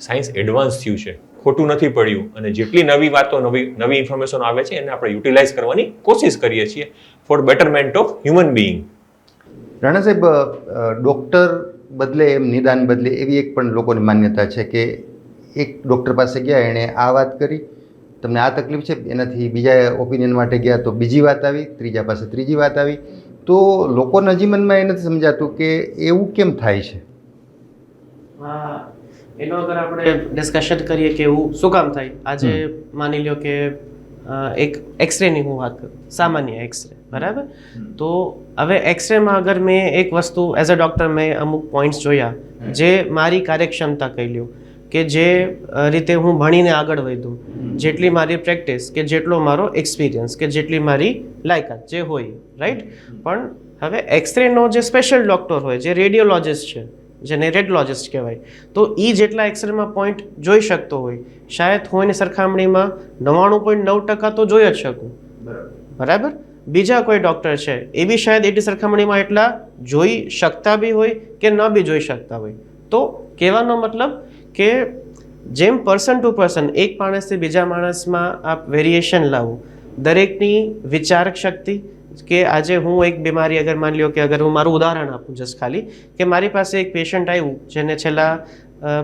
સાયન્સ એડવાન્સ થયું છે, ખોટું નથી પડ્યું. અને જેટલી નવી વાતો, નવી ઇન્ફોર્મેશન આવે છે એને આપણે યુટિલાઇઝ કરવાની કોશિશ કરીએ છીએ for betterment of human being. Rana saheb, doctor બદલે એમ નિદાન બદલે એવી એક પણ લોકોની માન્યતા છે કે એક ડૉક્ટર પાસે ગયા, એણે આ વાત કરી, તમને આ તકલીફ છે, એનાથી બીજા ઓપિનિયન માટે ગયા તો બીજી વાત આવી, ત્રીજા પાસે ત્રીજી વાત આવી. તો લોકોના હજી મનમાં એ નથી સમજાતું કે એવું કેમ થાય છે. એનો અગર આપણે ડિસ્કશન કરીએ કે એવું શું કામ થાય, આજે માની લ્યો કે એક એક્સરેની હું વાત કરું, સામાન્ય એક્સરે, બરાબર? તો હવે એક્સરેમાં અગર મેં એક વસ્તુ એઝ અ ડૉક્ટર મેં અમુક પોઈન્ટ્સ જોયા જે મારી કાર્યક્ષમતા કહી લ્યો કે જે રીતે હું ભણીને આગળ વધ્યું, જેટલી મારી પ્રેક્ટિસ કે જેટલો મારો એક્સપિરિયન્સ કે જેટલી મારી લાયકાત જે હોય, રાઈટ. પણ હવે એક્સરેનો જે સ્પેશિયલ ડૉક્ટર હોય, જે રેડિયોલોજિસ્ટ છે, જેને રેડિયોલોજિસ્ટ કહેવાય, તો એ જેટલા એક્સરેમાં પોઈન્ટ જોઈ શકતો હોય, શાયદ હું એની સરખામણીમાં 99.9% તો જોઈ જ શકું, બરાબર. બીજા કોઈ ડૉક્ટર છે એ બી શાયદ એટલી સરખામણીમાં એટલા જોઈ શકતા બી હોય કે ન બી જોઈ શકતા હોય. તો કહેવાનો મતલબ કે જેમ પર્સન ટુ પર્સન, એક માણસથી બીજા માણસમાં આપ વેરિએશન લાવો, દરેકની વિચારક શક્તિ, કે આજે હું એક બીમારી અગર માની લ્યો કે અગર હું મારું ઉદાહરણ આપું જસ્ટ ખાલી, કે મારી પાસે એક પેશન્ટ આવ્યું જેને છેલ્લા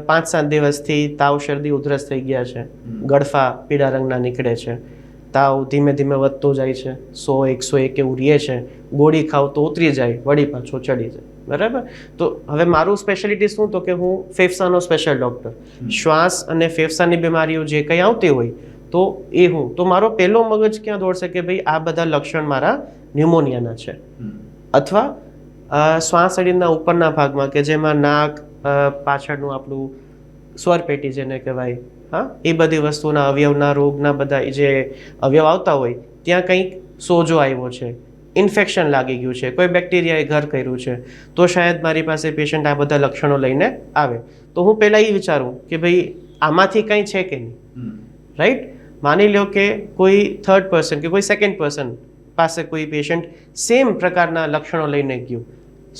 5-7 દિવસથી તાવ, શરદી, ઉધરસ થઈ ગયા છે, ગળફા પીળા રંગના નીકળે છે, તાવ ધીમે ધીમે વધતો જાય છે, 100-101 એવું રહે છે, ગોળી ખાવ તો ઉતરી જાય, વળી પાછો ચડી જાય, બરાબર. તો હવે મારું સ્પેશિયાલિટી શું, તો કે હું ફેફસાનો સ્પેશિયલ ડૉક્ટર, શ્વાસ અને ફેફસાની બીમારીઓ જે કંઈ આવતી હોય તો એ હું, તો મારો પહેલો મગજ ક્યાં દોડશે કે ભાઈ આ બધા લક્ષણ મારા ન્યુમોનિયાના છે. અથવા શ્વાસનળીના ઉપરના ભાગમાં કે જેમાં નાક, પાછળનું આપણું સ્વરપેટી જેને કહેવાય, હા, એ બધી વસ્તુના અવયવના રોગના બધા જે અવયવ આવતા હોય ત્યાં કંઈક સોજો આવ્યો છે, ઇન્ફેક્શન લાગી ગયું છે, કોઈ બેક્ટેરિયાએ ઘર કર્યું છે, તો શાયદ મારી પાસે પેશન્ટ આ બધા લક્ષણો લઈને આવે. તો હું પહેલાં એ વિચારું કે ભાઈ આમાંથી કંઈ છે કે નહીં, રાઈટ. માની લો કે કોઈ થર્ડ પર્સન કે કોઈ સેકન્ડ પર્સન પાસે કોઈ પેશન્ટ સેમ પ્રકારના લક્ષણો લઈને ગયું,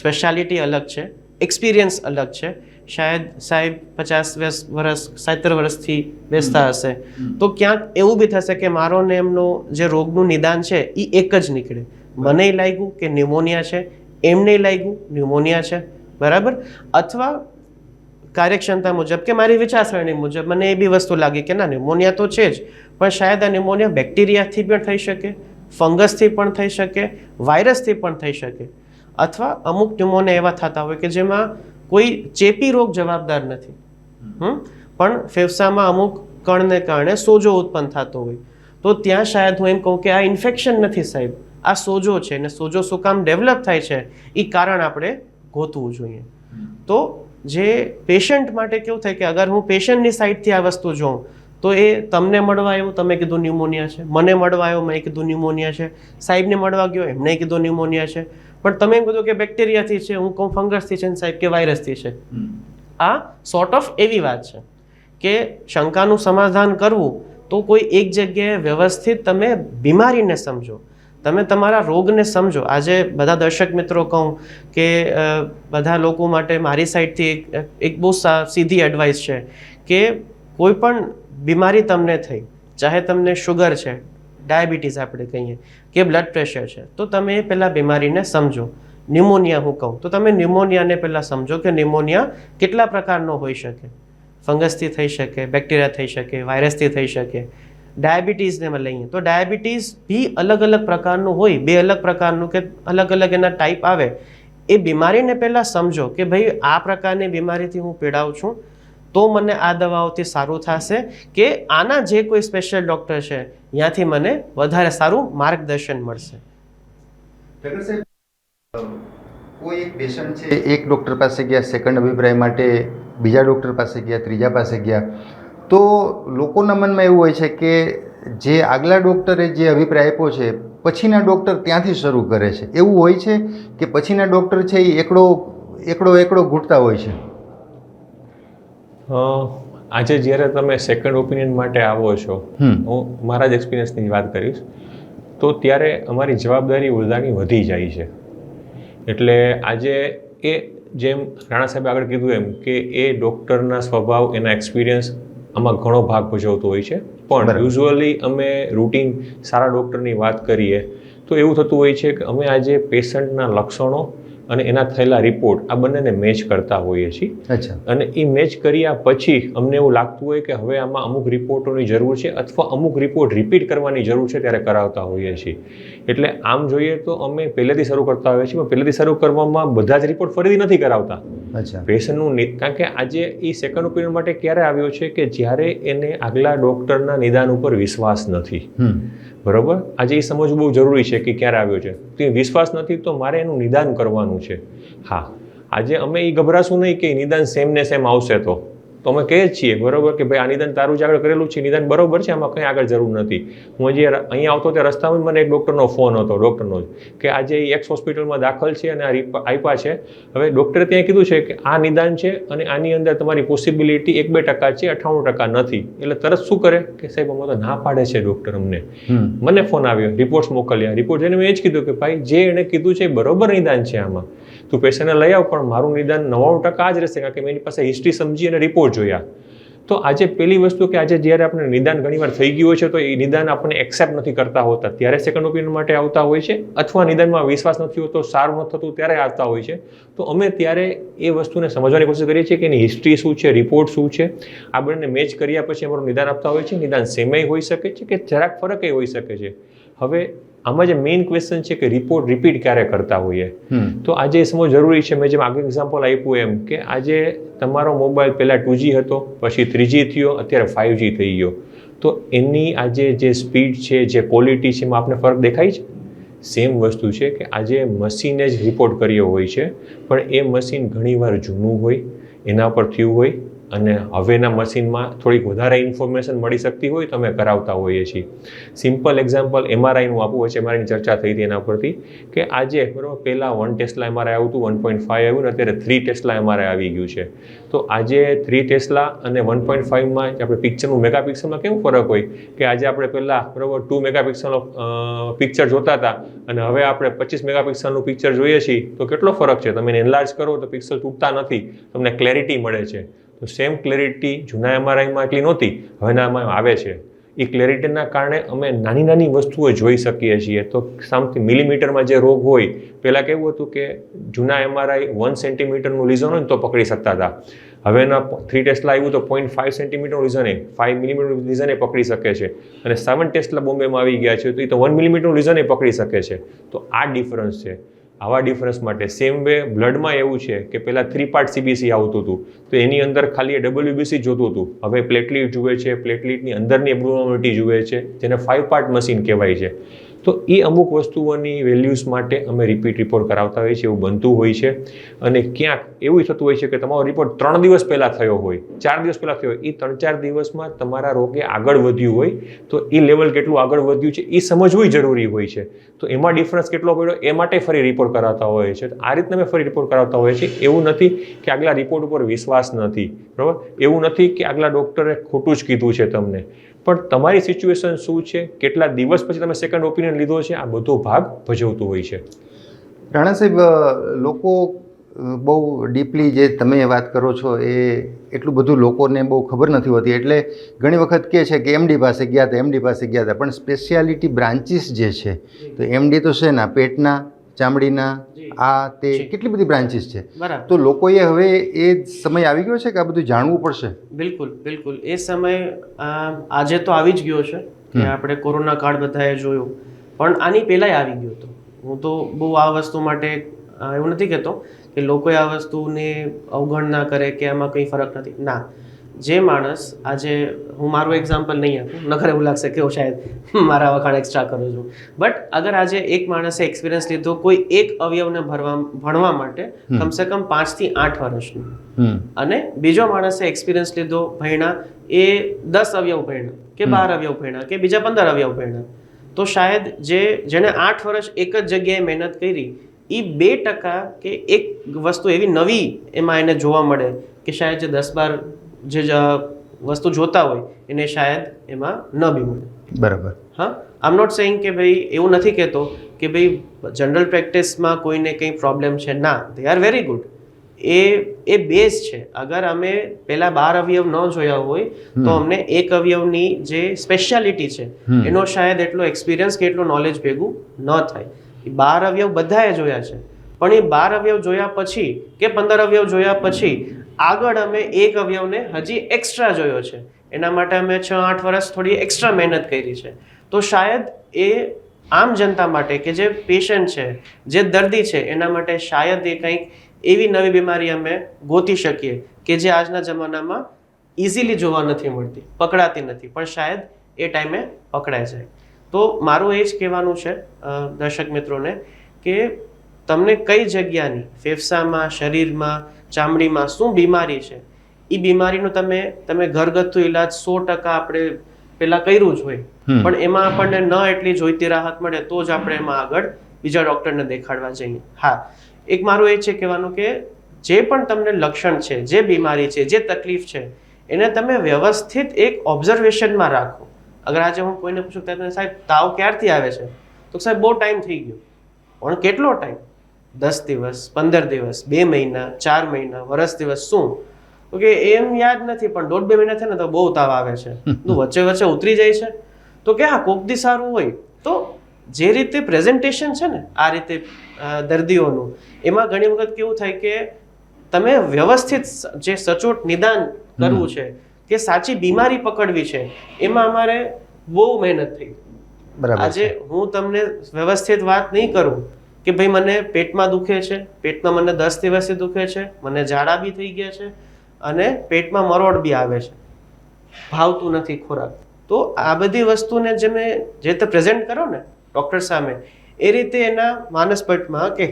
સ્પેશિયાલિટી અલગ છે, એક્સપિરિયન્સ અલગ છે, શાયદ સાહેબ 50 વર્ષ 70 વર્ષથી બેસતા હશે, તો ક્યાંક એવું બી થશે કે મારો ને એમનો જે રોગનું નિદાન છે એ એક જ નીકળે. મને લાગ્યું કે ન્યુમોનિયા છે, એમને લાગ્યું ન્યુમોનિયા છે, બરાબર. અથવા કાર્યક્ષમતા મુજબ કે મારી વિચારસરણી મુજબ મને એ બી વસ્તુ લાગી કે ના, ન્યુમોનિયા તો છે જ, પણ શાયદ આ ન્યુમોનિયા બેક્ટેરિયાથી પણ થઈ શકે, ફંગસથી પણ થઈ શકે, વાયરસથી પણ થઈ શકે. અથવા અમુક ન્યુમોનિયા એવા થતા હોય કે જેમાં કોઈ ચેપી રોગ જવાબદાર નથી, પણ ફેફસામાં અમુક કણને કારણે સોજો ઉત્પન્ન થતો હોય, તો ત્યાં શાયદ હું એમ કહું કે આ ઇન્ફેક્શન નથી સાહેબ, આ સોજો છે, અને સોજો શું કામ ડેવલપ થાય છે એ કારણ આપણે ગોતવું જોઈએ. તો જે પેશન્ટ માટે કેવું થાય કે અગર હું પેશન્ટની સાઈડથી આ વસ્તુ જોઉં તો એ તમને મળવા આવ્યો, તમે કીધું ન્યુમોનિયા છે, મને મળવા આવ્યો, મેં કીધું ન્યુમોનિયા છે, સાહેબને મળવા ગયો, એમણે કીધું ન્યુમોનિયા છે, પણ તમે એમ કીધું કે બેક્ટેરિયાથી છે, હું કહું ફંગસથી છે, સાહેબ કે વાયરસથી છે. આ સોર્ટ ઓફ એવી વાત છે કે શંકાનું સમાધાન કરવું તો કોઈ એક જગ્યાએ વ્યવસ્થિત તમે બીમારીને સમજો, તમે તમારા રોગને સમજો. આજે બધા દર્શક મિત્રો કહું કે બધા લોકો માટે મારી સાઈડથી એક બહુ સીધી એડવાઇસ છે કે કોઈ પણ બીમારી તમને થઈ, ચાહે તમને શુગર છે, ડાયાબિટીસ આપણે કહીએ કે બ્લડ પ્રેશર છે, તો તમે એ પહેલાં બીમારીને સમજો. ન્યુમોનિયા હું કહું તો તમે ન્યુમોનિયાને પહેલાં સમજો કે ન્યુમોનિયા કેટલા પ્રકારનો હોઈ શકે, ફંગસથી થઈ શકે, બેક્ટેરિયા થઈ શકે, વાયરસથી થઈ શકે. ડાયાબિટીસને લઈએ તો ડાયાબિટીસ બી અલગ અલગ પ્રકારનું હોય, 2 અલગ પ્રકારનું કે અલગ અલગ એના ટાઈપ આવે. એ બીમારીને પહેલાં સમજો કે ભાઈ આ પ્રકારની બીમારીથી હું પીડાઉં છું, તો મને આ દવાઓથી સારું થશે કે આના જે કોઈ સ્પેશિયલ ડૉક્ટર છે ત્યાંથી મને વધારે સારું માર્ગદર્શન મળશે. કોઈ એક પેશન્ટ છે, એક ડૉક્ટર પાસે ગયા, સેકન્ડ અભિપ્રાય માટે બીજા ડૉક્ટર પાસે ગયા, ત્રીજા પાસે ગયા, તો લોકોના મનમાં એવું હોય છે કે જે આગલા ડૉક્ટરે જે અભિપ્રાય આપ્યો છે પછીના ડૉક્ટર ત્યાંથી શરૂ કરે છે. એવું હોય છે કે પછીના ડૉક્ટર છે એ એકડો ઘૂંટતા હોય છે. આજે જ્યારે તમે સેકન્ડ ઓપિનિયન માટે આવો છો, હું મારા જ એક્સપિરિયન્સની વાત કરીશ, તો ત્યારે અમારી જવાબદારી બધાની વધી જાય છે. એટલે આજે એ જેમ રાણા સાહેબે આગળ કીધું એમ કે એ ડૉક્ટરના સ્વભાવ, એના એક્સપિરિયન્સ આમાં ઘણો ભાગ ભજવતો હોય છે. પણ યુઝ્યુઅલી અમે રૂટીન સારા ડૉક્ટરની વાત કરીએ તો એવું થતું હોય છે કે અમે આજે પેશન્ટના લક્ષણો અને એના થયેલા રિપોર્ટ આ બંનેને મેચ કરતા હોઈએ છીએ. અને એ મેચ કર્યા પછી અમને એવું લાગતું હોય કે હવે આમાં અમુક રિપોર્ટોની જરૂર છે અથવા અમુક રિપોર્ટ રિપીટ કરવાની જરૂર છે, ત્યારે કરાવતા હોઈએ છીએ. એટલે આમ જોઈએ તો અમે પહેલેથી શરૂ કરતા હોઈએ છીએ, પણ પહેલેથી શરૂ કરવામાં બધા જ રિપોર્ટ ફરીથી નથી કરાવતા. પેશન્ટનું, કારણ કે આજે એ સેકન્ડ ઓપિનિયન માટે ક્યારે આવ્યો છે કે જ્યારે એને આગલા ડૉક્ટરના નિદાન ઉપર વિશ્વાસ નથી. બરાબર, આજે એ સમજવું બહુ જરૂરી છે કે ક્યારે આવ્યો છે. તો વિશ્વાસ નથી તો મારે એનું નિદાન કરવાનું છે. હા, આજે અમે એ ગભરાશું નહીં કે નિદાન સેમ ને સેમ આવશે તો તો અમે કહીએ જ છીએ બરોબર કે ભાઈ આ નિદાન તારું જ આગળ કરેલું છે, નિદાન બરોબર છે, આમાં કંઈ આગળ જરૂર નથી. હું હજી અહીંયા આવતો ત્યાં રસ્તામાં મને એક ડૉક્ટરનો ફોન હતો, ડૉક્ટરનો જ, કે આજે એક્સ હોસ્પિટલમાં દાખલ છે અને આ આપ્યા છે. હવે ડૉક્ટરે ત્યાં કીધું છે કે આ નિદાન છે અને આની અંદર તમારી પોસિબિલિટી 1-2% છે, 98% નથી. એટલે તરત શું કરે કે સાહેબ અમે તો ના પાડે છે ડૉક્ટર અમને. મને ફોન આવ્યો, રિપોર્ટ્સ મોકલ્યા, રિપોર્ટ જોઈને મેં એ જ કીધું કે ભાઈ જે એણે કીધું છે એ બરોબર નિદાન છે, આમાં તું પેશન્ટને લઈ આવ, પણ મારું નિદાન 99% જ રહેશે, કારણ કે મેં એની પાસે હિસ્ટ્રી સમજી અને રિપોર્ટ જોયા. તો આજે પહેલી વસ્તુ કે આજે જ્યારે આપણે નિદાન ઘણીવાર થઈ ગયું છે તો એ નિદાન આપણને એક્સેપ્ટ નથી કરતા હોતા, ત્યારે સેકન્ડ ઓપિનિયન માટે આવતા હોય છે, અથવા નિદાનમાં વિશ્વાસ નથી હોતો, સારું નથી થતું ત્યારે આવતા હોય છે. તો અમે ત્યારે એ વસ્તુને સમજવાની કોશિશ કરીએ છીએ કે એની હિસ્ટ્રી શું છે, રિપોર્ટ શું છે, આ બંને મેચ કર્યા પછી અમારું નિદાન આપતા હોય છે. નિદાન સેમય હોઈ શકે છે કે જરાક ફરક હોઈ શકે છે. હવે આમાં જે મેઇન ક્વેશ્ચન છે કે રિપોર્ટ રિપીટ ક્યારે કરતા હોઈએ, તો આજે એ સમજવું જરૂરી છે. મેં જેમ આગળ એક્ઝામ્પલ આપ્યું એમ કે આજે તમારો મોબાઈલ પહેલાં 2G હતો, પછી 3G થયો, અત્યારે 5G થઈ ગયો, તો એની આજે જે સ્પીડ છે, જે ક્વોલિટી છે, એમાં આપને ફરક દેખાય છે. સેમ વસ્તુ છે કે આજે મશીને જ રિપોર્ટ કર્યો હોય છે, પણ એ મશીન ઘણીવાર જૂનું હોય, એના પર થયું હોય, અને હવેના મશીનમાં થોડીક વધારે ઇન્ફોર્મેશન મળી શકતી હોય તો અમે કરાવતા હોઈએ છીએ. સિમ્પલ એક્ઝામ્પલ MRIનું આપવું હોય છે, MRIની ચર્ચા થઈ હતી એના પરથી, કે આજે બરાબર પહેલાં 1 ટેસ્લા MRI આવતું, 1.5 આવ્યું, ને અત્યારે 3 ટેસ્લા MRI આવી ગયું છે. તો આજે 3 ટેસ્લા અને 1.5માં આપણે પિક્ચરનું મેગાપિક્સલમાં કેવું ફરક હોય કે આજે આપણે પહેલાં બરાબર 2 મેગાપિક્સલનો પિક્ચર જોતા હતા અને હવે આપણે 25 મેગાપિક્સલનું પિક્ચર જોઈએ છીએ, તો કેટલો ફરક છે. તમે એને એનલાર્જ કરો તો પિક્સલ તૂટતા નથી, તમને ક્લેરિટી મળે છે. તો સેમ ક્લેરિટી જૂના MRIમાં એટલી નહોતી, હવેનામાં આવે છે. એ ક્લેરિટીના કારણે અમે નાની નાની વસ્તુઓ જોઈ શકીએ છીએ. તો સામથી મિલીમીટરમાં જે રોગ હોય, પહેલાં કેવું હતું કે જૂના MRI 1 સેન્ટીમીટરનું લીઝન હોય ને તો પકડી શકતા હતા. હવેના 3 ટેસ્લા આવ્યું તો 0.5 સેન્ટીમીટરનું લીઝને, 5 મિલીમીટરનું લીઝને પકડી શકે છે. અને 7 ટેસ્લા બોમ્બેમાં આવી ગયા છે તો એ તો 1 મિલીમીટરનું લીઝને પકડી શકે છે. તો આ ડિફરન્સ છે. આવા ડિફરન્સ માટે સેમ વે બ્લડમાં એવું છે કે પહેલાં 3 પાર્ટ CBC આવતું હતું, તો એની અંદર ખાલી WBC જોતું હતું. હવે પ્લેટલીટ જુએ છે, પ્લેટલીટની અંદરની એબ્નોર્માલિટી જુએ છે, જેને 5 પાર્ટ મશીન કહેવાય છે. તો એ અમુક વસ્તુઓની વેલ્યુઝ માટે અમે રિપીટ રિપોર્ટ કરાવતા હોઈએ છીએ, એવું બનતું હોય છે. અને ક્યાંક એવું થતું હોય છે કે તમારો રિપોર્ટ 3 દિવસ પહેલાં થયો હોય, 4 દિવસ પહેલાં થયો હોય, એ 3-4 દિવસમાં તમારા રોગે આગળ વધ્યું હોય, તો એ લેવલ કેટલું આગળ વધ્યું છે એ સમજવું જરૂરી હોય છે. તો એમાં ડિફરન્સ કેટલો પડ્યો એ માટે ફરી રિપોર્ટ કરાવતા હોઈએ છીએ. આ રીતના અમે ફરી રિપોર્ટ કરાવતા હોઈએ છીએ. એવું નથી કે આગલા રિપોર્ટ ઉપર વિશ્વાસ નથી, બરાબર, એવું નથી કે આગલા ડૉક્ટરે ખોટું જ કીધું છે તમને, પણ તમારી સિચ્યુએશન શું છે, કેટલા દિવસ પછી તમે સેકન્ડ ઓપિનિયન લીધો છે, આ બધો ભાગ ભજવતું હોય છે. રાણા સાહેબ, લોકો બહુ ડીપલી જે તમે વાત કરો છો એ એટલું બધું લોકોને બહુ ખબર નથી હોતી, એટલે ઘણી વખત કહે છે કે MD પાસે ગયા હતા, પણ સ્પેશિયાલિટી બ્રાન્ચીસ જે છે, તો MD તો છે ના, પેટના, ચામડીના, આ તે કેટલી બધી બ્રાન્ચીસ છે. તો લોકોએ હવે એ સમય આવી ગયો છે કે આ બધું જાણવું પડશે? બિલકુલ એ સમય આજે તો આવી જ ગયો છે કે આપણે કોરોના કાળ બધાએ જોયો, પણ આની પહેલાંય આવી ગયો હતો. હું તો બહુ આ વસ્તુ માટે એવું નથી કહેતો કે લોકોએ આ વસ્તુને અવગણના કરે કે આમાં કંઈ ફરક નથી. ના, જે માણસ આજે, હું મારું એક્ઝામ્પલ નહીં આપું, નખર એવું લાગશે કે હું શાયદ મારા વખાણ એક્સ્ટ્રા કરું છું, બટ અગર આજે એક માણસે એક્સપિરિયન્સ લીધો કોઈ એક અવયવને ભણવા માટે કમસે કમ 5 થી 8 વર્ષનું, અને બીજો માણસે એક્સપિરિયન્સ લીધો ભણ્યા એ 10 અવયવ ભણ્યા કે 12 અવયવ ભણ્યા કે બીજા 15 અવયવ ભણ્યા, તો શાયદ જેણે 8 વર્ષ એક જ જગ્યાએ મહેનત કરી એ 2% કે એક વસ્તુ એવી નવી એમાં એને જોવા મળે કે શાયદ જે 10-12 જે વસ્તુ જોતા હોય એને શાયદ એમાં ન બી મળે. બરાબર. હા, આઈ એમ નોટ સેઇંગ કે ભાઈ, એવું નથી કહેતો કે ભાઈ જનરલ પ્રેક્ટિસમાં કોઈને કંઈ પ્રોબ્લેમ છે. ના, they are very good. A base છે. અગર અમે પહેલાં 12 અવયવ ન જોયા હોય તો અમને એક અવયવની જે સ્પેશિયાલિટી છે એનો શાયદ એટલો એક્સપિરિયન્સ કે એટલું નોલેજ ભેગું ન થાય. 12 અવયવ બધાએ જોયા છે, પણ એ 12 અવયવ જોયા પછી કે 15 અવયવ જોયા પછી આગળ અમે એક અવયવને હજી એક્સ્ટ્રા જોયો છે, એના માટે અમે 6-8 વર્ષ થોડી એક્સ્ટ્રા મહેનત કરી છે. તો શાયદ એ આમ જનતા માટે કે જે પેશન્ટ છે, જે દર્દી છે, એના માટે શાયદ એ કંઈક એવી નવી બીમારી અમે ગોતી શકીએ કે જે આજના જમાનામાં ઇઝીલી જોવા નથી મળતી, પકડાતી નથી, પણ શાયદ એ ટાઈમે પકડાય જાય. તો મારું એ જ કહેવાનું છે દર્શક મિત્રોને કે તમને કઈ જગ્યાની ફેફસામાં, શરીરમાં, ચામડીમાં શું બીમારી છે એ બીમારીનું તમે ઘરગથ્થુ ઈલાજ 100% આપણે પહેલા કર્યું જ હોય, પણ એમાં આપણને ન એટલી જોઈતી રાહત મળે તો જ આપણે એમાં આગળ બીજા ડોક્ટરને દેખાડવા જઈએ. હા, એક મારું એ છે કહેવાનું કે જે પણ તમને લક્ષણ છે, જે બીમારી છે, જે તકલીફ છે, એને તમે વ્યવસ્થિત એક ઓબ્ઝર્વેશનમાં રાખો. અગર આજે હું કોઈને પૂછું કે સાહેબ તાવ ક્યારથી આવે છે, તો સાહેબ બહુ ટાઈમ થઈ ગયો. પણ કેટલો ટાઈમ? 10 દિવસ, 15 દિવસ, 2 મહિના, 4 મહિના, વર્ષ દિવસ, શું? તો કે એમ યાદ નથી, પણ 1.5-2 મહિના થાય ને તો બહુ તાવ આવે છે, તો વચ્ચે વચ્ચે ઉતરી જાય છે. તો કે હા, કોક દી સારું હોય. તો જે રીતે પ્રેઝન્ટેશન છે ને આ રીતે દર્દીઓનું, એમાં ઘણી વખત કેવું થાય કે તમે વ્યવસ્થિત જે સચોટ નિદાન કરવું છે કે સાચી બીમારી પકડવી છે, એમાં અમારે બહુ મહેનત થઈ. આજે હું તમને વ્યવસ્થિત વાત નહીં કરું કે ભાઈ મને પેટમાં દુખે છે, પેટમાં મને 10 દિવસથી દુખે છે, મને ઝાડા બી થઈ ગયા છે અને પેટમાં મરોડ બી આવે છે, ભાવતું નથી ખોરાક. તો આ બધી વસ્તુને જે મેં જે રીતે પ્રેઝન્ટ કરો ને ડૉક્ટર સામે, એ રીતે એના માનસપટમાં કે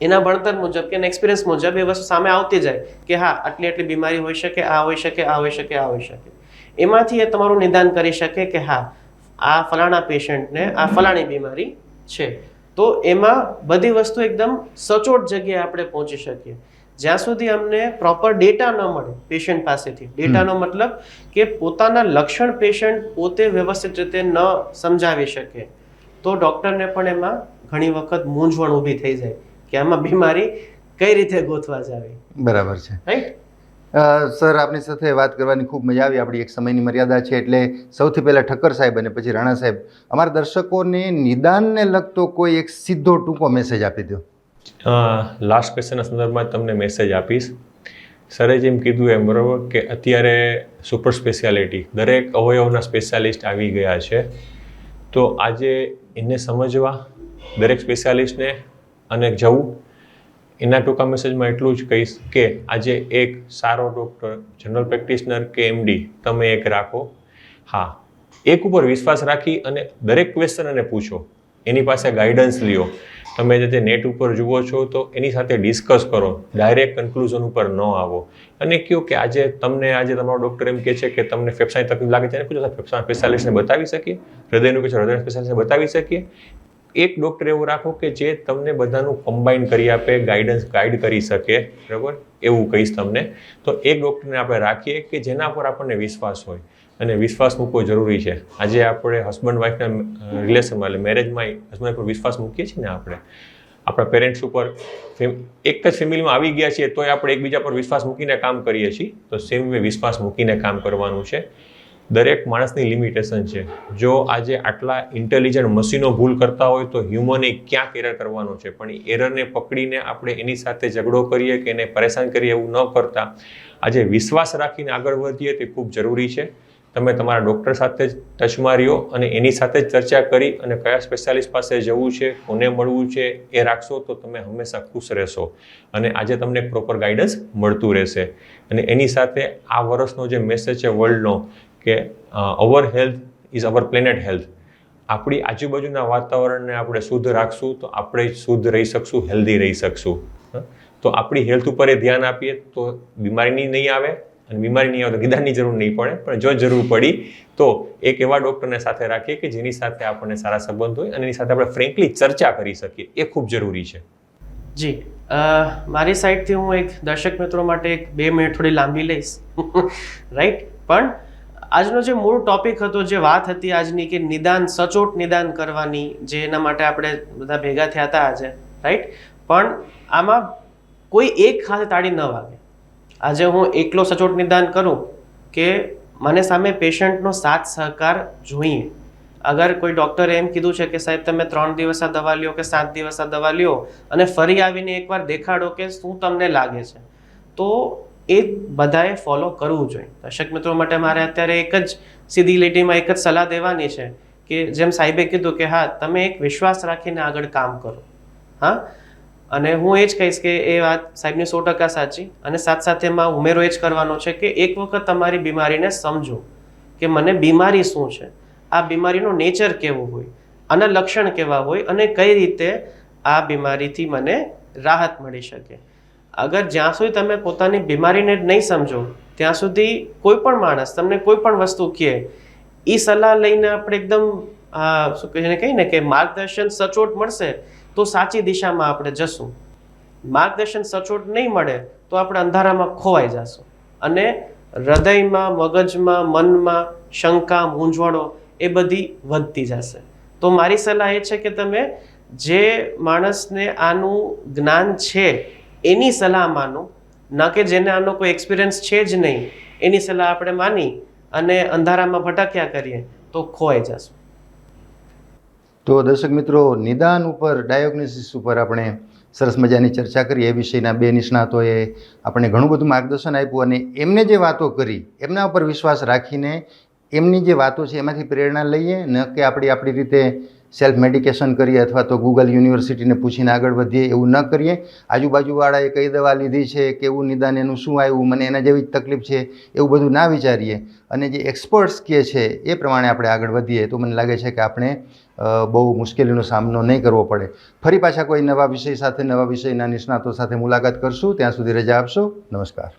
એના ભણતર મુજબ કે એના એક્સપિરિયન્સ મુજબ એ વસ્તુ સામે આવતી જાય કે હા, આટલી આટલી બીમારી હોઈ શકે, આ હોઈ શકે, આ હોઈ શકે, આ હોઈ શકે. એમાંથી એ તમારું નિદાન કરી શકે કે હા, આ ફલાણા પેશન્ટને આ ફલાણી બીમારી છે. તો એમાં બધી વસ્તુ એકદમ સચોટ જગ્યાએ આપણે પહોંચી શકીએ. જ્યાં સુધી અમને પ્રોપર ડેટા ન મળે પેશન્ટ પાસેથી, ડેટાનો મતલબ કે પોતાના લક્ષણ પેશન્ટ પોતે વ્યવસ્થિત રીતે ન સમજાવી શકે, તો ડૉક્ટરને પણ એમાં ઘણી વખત મૂંઝવણ ઊભી થઈ જાય કે આમાં બીમારી કઈ રીતે ગોતવા જાવી. બરાબર છે, રાઈટ. સર, આપની સાથે વાત કરવાની ખૂબ મજા આવી. આપણી એક સમયની મર્યાદા છે, એટલે સૌથી પહેલાં ઠક્કર સાહેબ અને પછી રાણા સાહેબ, અમારા દર્શકોને નિદાનને લગતો કોઈ એક સીધો ટૂંકો મેસેજ આપી દો. લાસ્ટ ક્વેશ્ચનના સંદર્ભમાં તમને મેસેજ આપીશ. સરે જેમ કીધું એમ, બરાબર, કે અત્યારે સુપર સ્પેશિયાલિટી દરેક અવયવના સ્પેશિયાલિસ્ટ આવી ગયા છે. તો આજે એને સમજવા દરેક સ્પેશિયાલિસ્ટને અને જવું. એના ટૂંકા મેસેજમાં એટલું જ કહીશ કે આજે એક સારો ડૉક્ટર, જનરલ પ્રેક્ટિશનર કે MD તમે એક રાખો. હા, એક ઉપર વિશ્વાસ રાખી અને દરેક ક્વેશ્ચન એને પૂછો, એની પાસે ગાઈડન્સ લ્યો. તમે જે નેટ ઉપર જુઓ છો તો એની સાથે ડિસ્કસ કરો, ડાયરેક્ટ કન્ક્લુઝન ઉપર ન આવો. અને કહો કે આજે તમારો ડૉક્ટર એમ કહે છે કે તમને ફેફસાની તકલીફ લાગે છે, એને પૂછો ફેફસાના સ્પેશિયાલિસ્ટને બતાવી શકીએ, હૃદયનું કહે છે હૃદયના સ્પેશિયાલિસ્ટને બતાવી શકીએ. એક ડૉક્ટર એવું રાખો કે જે તમને બધાનું કમ્બાઈન કરી આપે, ગાઈડ કરી શકે, બરાબર, એવું કહીશ તમને. તો એક ડૉક્ટરને આપણે રાખીએ કે જેના પર આપણને વિશ્વાસ હોય, અને વિશ્વાસ મૂકવો જરૂરી છે. આજે આપણે હસબન્ડ વાઈફના રિલેશનમાં એટલે મેરેજમાં હસબન્ડ પર વિશ્વાસ મૂકીએ છીએ ને આપણે આપણા પેરેન્ટ્સ ઉપર, એક જ ફેમિલીમાં આવી ગયા છીએ તોય આપણે એકબીજા પર વિશ્વાસ મૂકીને કામ કરીએ છીએ. તો સેમ વે વિશ્વાસ મૂકીને કામ કરવાનું છે. દરેક માણસની લિમિટેશન છે. જો આજે આટલા ઇન્ટેલિજન્ટ મશીનો ભૂલ કરતા હોય તો હ્યુમને ક્યાંક એરર કરવાનો છે, પણ એ એરરને પકડીને આપણે એની સાથે ઝઘડો કરીએ કે એને પરેશાન કરીએ એવું ન કરતા આજે વિશ્વાસ રાખીને આગળ વધીએ તે ખૂબ જરૂરી છે. તમે તમારા ડૉક્ટર સાથે જ ટચમાં રહ્યો અને એની સાથે જ ચર્ચા કરી અને કયા સ્પેશિયાલિસ્ટ પાસે જવું છે, કોને મળવું છે, એ રાખશો તો તમે હંમેશા ખુશ રહેશો અને આજે તમને પ્રોપર ગાઈડન્સ મળતું રહેશે. અને એની સાથે આ વર્ષનો જે મેસેજ છે વર્લ્ડનો કે અવર health is our planet health, આપણી આજુબાજુના વાતાવરણને આપણે શુદ્ધ રાખશું તો આપણે શુદ્ધ રહી શકશું, હેલ્ધી રહી શકશું. તો આપણી હેલ્થ ઉપર એ ધ્યાન આપીએ તો બીમારીની નહીં આવે, અને બીમારી નહીં આવે તો નિદાનની જરૂર નહીં પડે. પણ જો જરૂર પડી તો એક એવા ડૉક્ટરને સાથે રાખીએ કે જેની સાથે આપણને સારા સંબંધ હોય અને એની સાથે આપણે ફ્રેન્કલી ચર્ચા કરી શકીએ, એ ખૂબ જરૂરી છે. જી, મારી સાઈડથી હું એક દર્શક મિત્રો માટે 2 મિનિટ થોડી લાંબી લઈશ, રાઈટ. પણ આજનો જે મૂળ ટોપિક હતો, જે વાત હતી આજની કે નિદાન, સચોટ નિદાન કરવાની, જે એના માટે આપણે બધા ભેગા થયા હતા આજે, રાઈટ. પણ આમાં કોઈ એક હાથે તાળી ન વાગે. આજે હું એકલો સચોટ નિદાન કરું કે મને સામે પેશન્ટનો સાથ સહકાર જોઈએ. અગર કોઈ ડૉક્ટરે એમ કીધું છે કે સાહેબ તમે 3 દિવસ આ દવા લ્યો કે 7 દિવસ આ દવા લ્યો અને ફરી આવીને એકવાર દેખાડો કે શું તમને લાગે છે, તો એ બધાએ ફોલો કરવું જોઈએ. દર્શક મિત્રો માટે મારે અત્યારે એક જ સીધી લીટીમાં એક જ સલાહ દેવાની છે કે જેમ સાહેબે કીધું કે હા, તમે એક વિશ્વાસ રાખીને આગળ કામ કરો. હા, અને હું એ જ કહીશ કે એ વાત સાહેબની 100% સાચી. અને સાથે એમાં ઉમેરો એ જ કરવાનો છે કે એક વખત તમારી બીમારીને સમજો કે મને બીમારી શું છે, આ બીમારીનો નેચર કેવું હોય, આના લક્ષણ કેવા હોય અને કઈ રીતે આ બીમારીથી મને રાહત મળી શકે. અગર જ્યાં સુધી તમે પોતાની બીમારીને નહીં સમજો ત્યાં સુધી કોઈ પણ માણસ તમને કોઈ પણ વસ્તુ કહે એ સલાહ લઈને આપણે એકદમ શું કહીએ ને કે માર્ગદર્શન સચોટ મળશે તો સાચી દિશામાં આપણે જશું. માર્ગદર્શન સચોટ નહીં મળે તો આપણે અંધારામાં ખોવાઈ જશું અને હૃદયમાં, મગજમાં, મનમાં શંકા, મૂંઝવણો એ બધી વધતી જશે. તો મારી સલાહ એ છે કે તમે જે માણસને આનું જ્ઞાન છે એની સલાહ માનો, ન કે જેને આનો કોઈ એક્સપિરિયન્સ છે જ નહીં એની સલાહ આપણે માની અને અંધારામાં ભટક્યા કરીએ તો ખોવાઈ જશું. તો દર્શક મિત્રો, નિદાન ઉપર, ડાયોગ્નોસિસ ઉપર આપણે સરસ મજાની ચર્ચા કરી. એ વિષયના બે નિષ્ણાતોએ આપણે ઘણું બધું માર્ગદર્શન આપ્યું અને એમને જે વાતો કરી એમના ઉપર વિશ્વાસ રાખીને એમની જે વાતો છે એમાંથી પ્રેરણા લઈએ, ન કે આપણી રીતે સેલ્ફ મેડિકેશન કરીએ અથવા તો ગૂગલ યુનિવર્સિટીને પૂછીને આગળ વધીએ, એવું ન કરીએ. આજુબાજુવાળાએ કઈ દવા લીધી છે, કેવું નિદાન, એનું શું આવ્યું, મને એના જેવી જ તકલીફ છે, એવું બધું ના વિચારીએ અને જે એક્સપર્ટ્સ કહે છે એ પ્રમાણે આપણે આગળ વધીએ તો મને લાગે છે કે આપણે બહુ મુશ્કેલીનો સામનો નહીં કરવો પડે. ફરી પાછા કોઈ નવા વિષય સાથે, નવા વિષયના નિષ્ણાતો સાથે મુલાકાત કરશું. ત્યાં સુધી રજા આપશો. નમસ્કાર.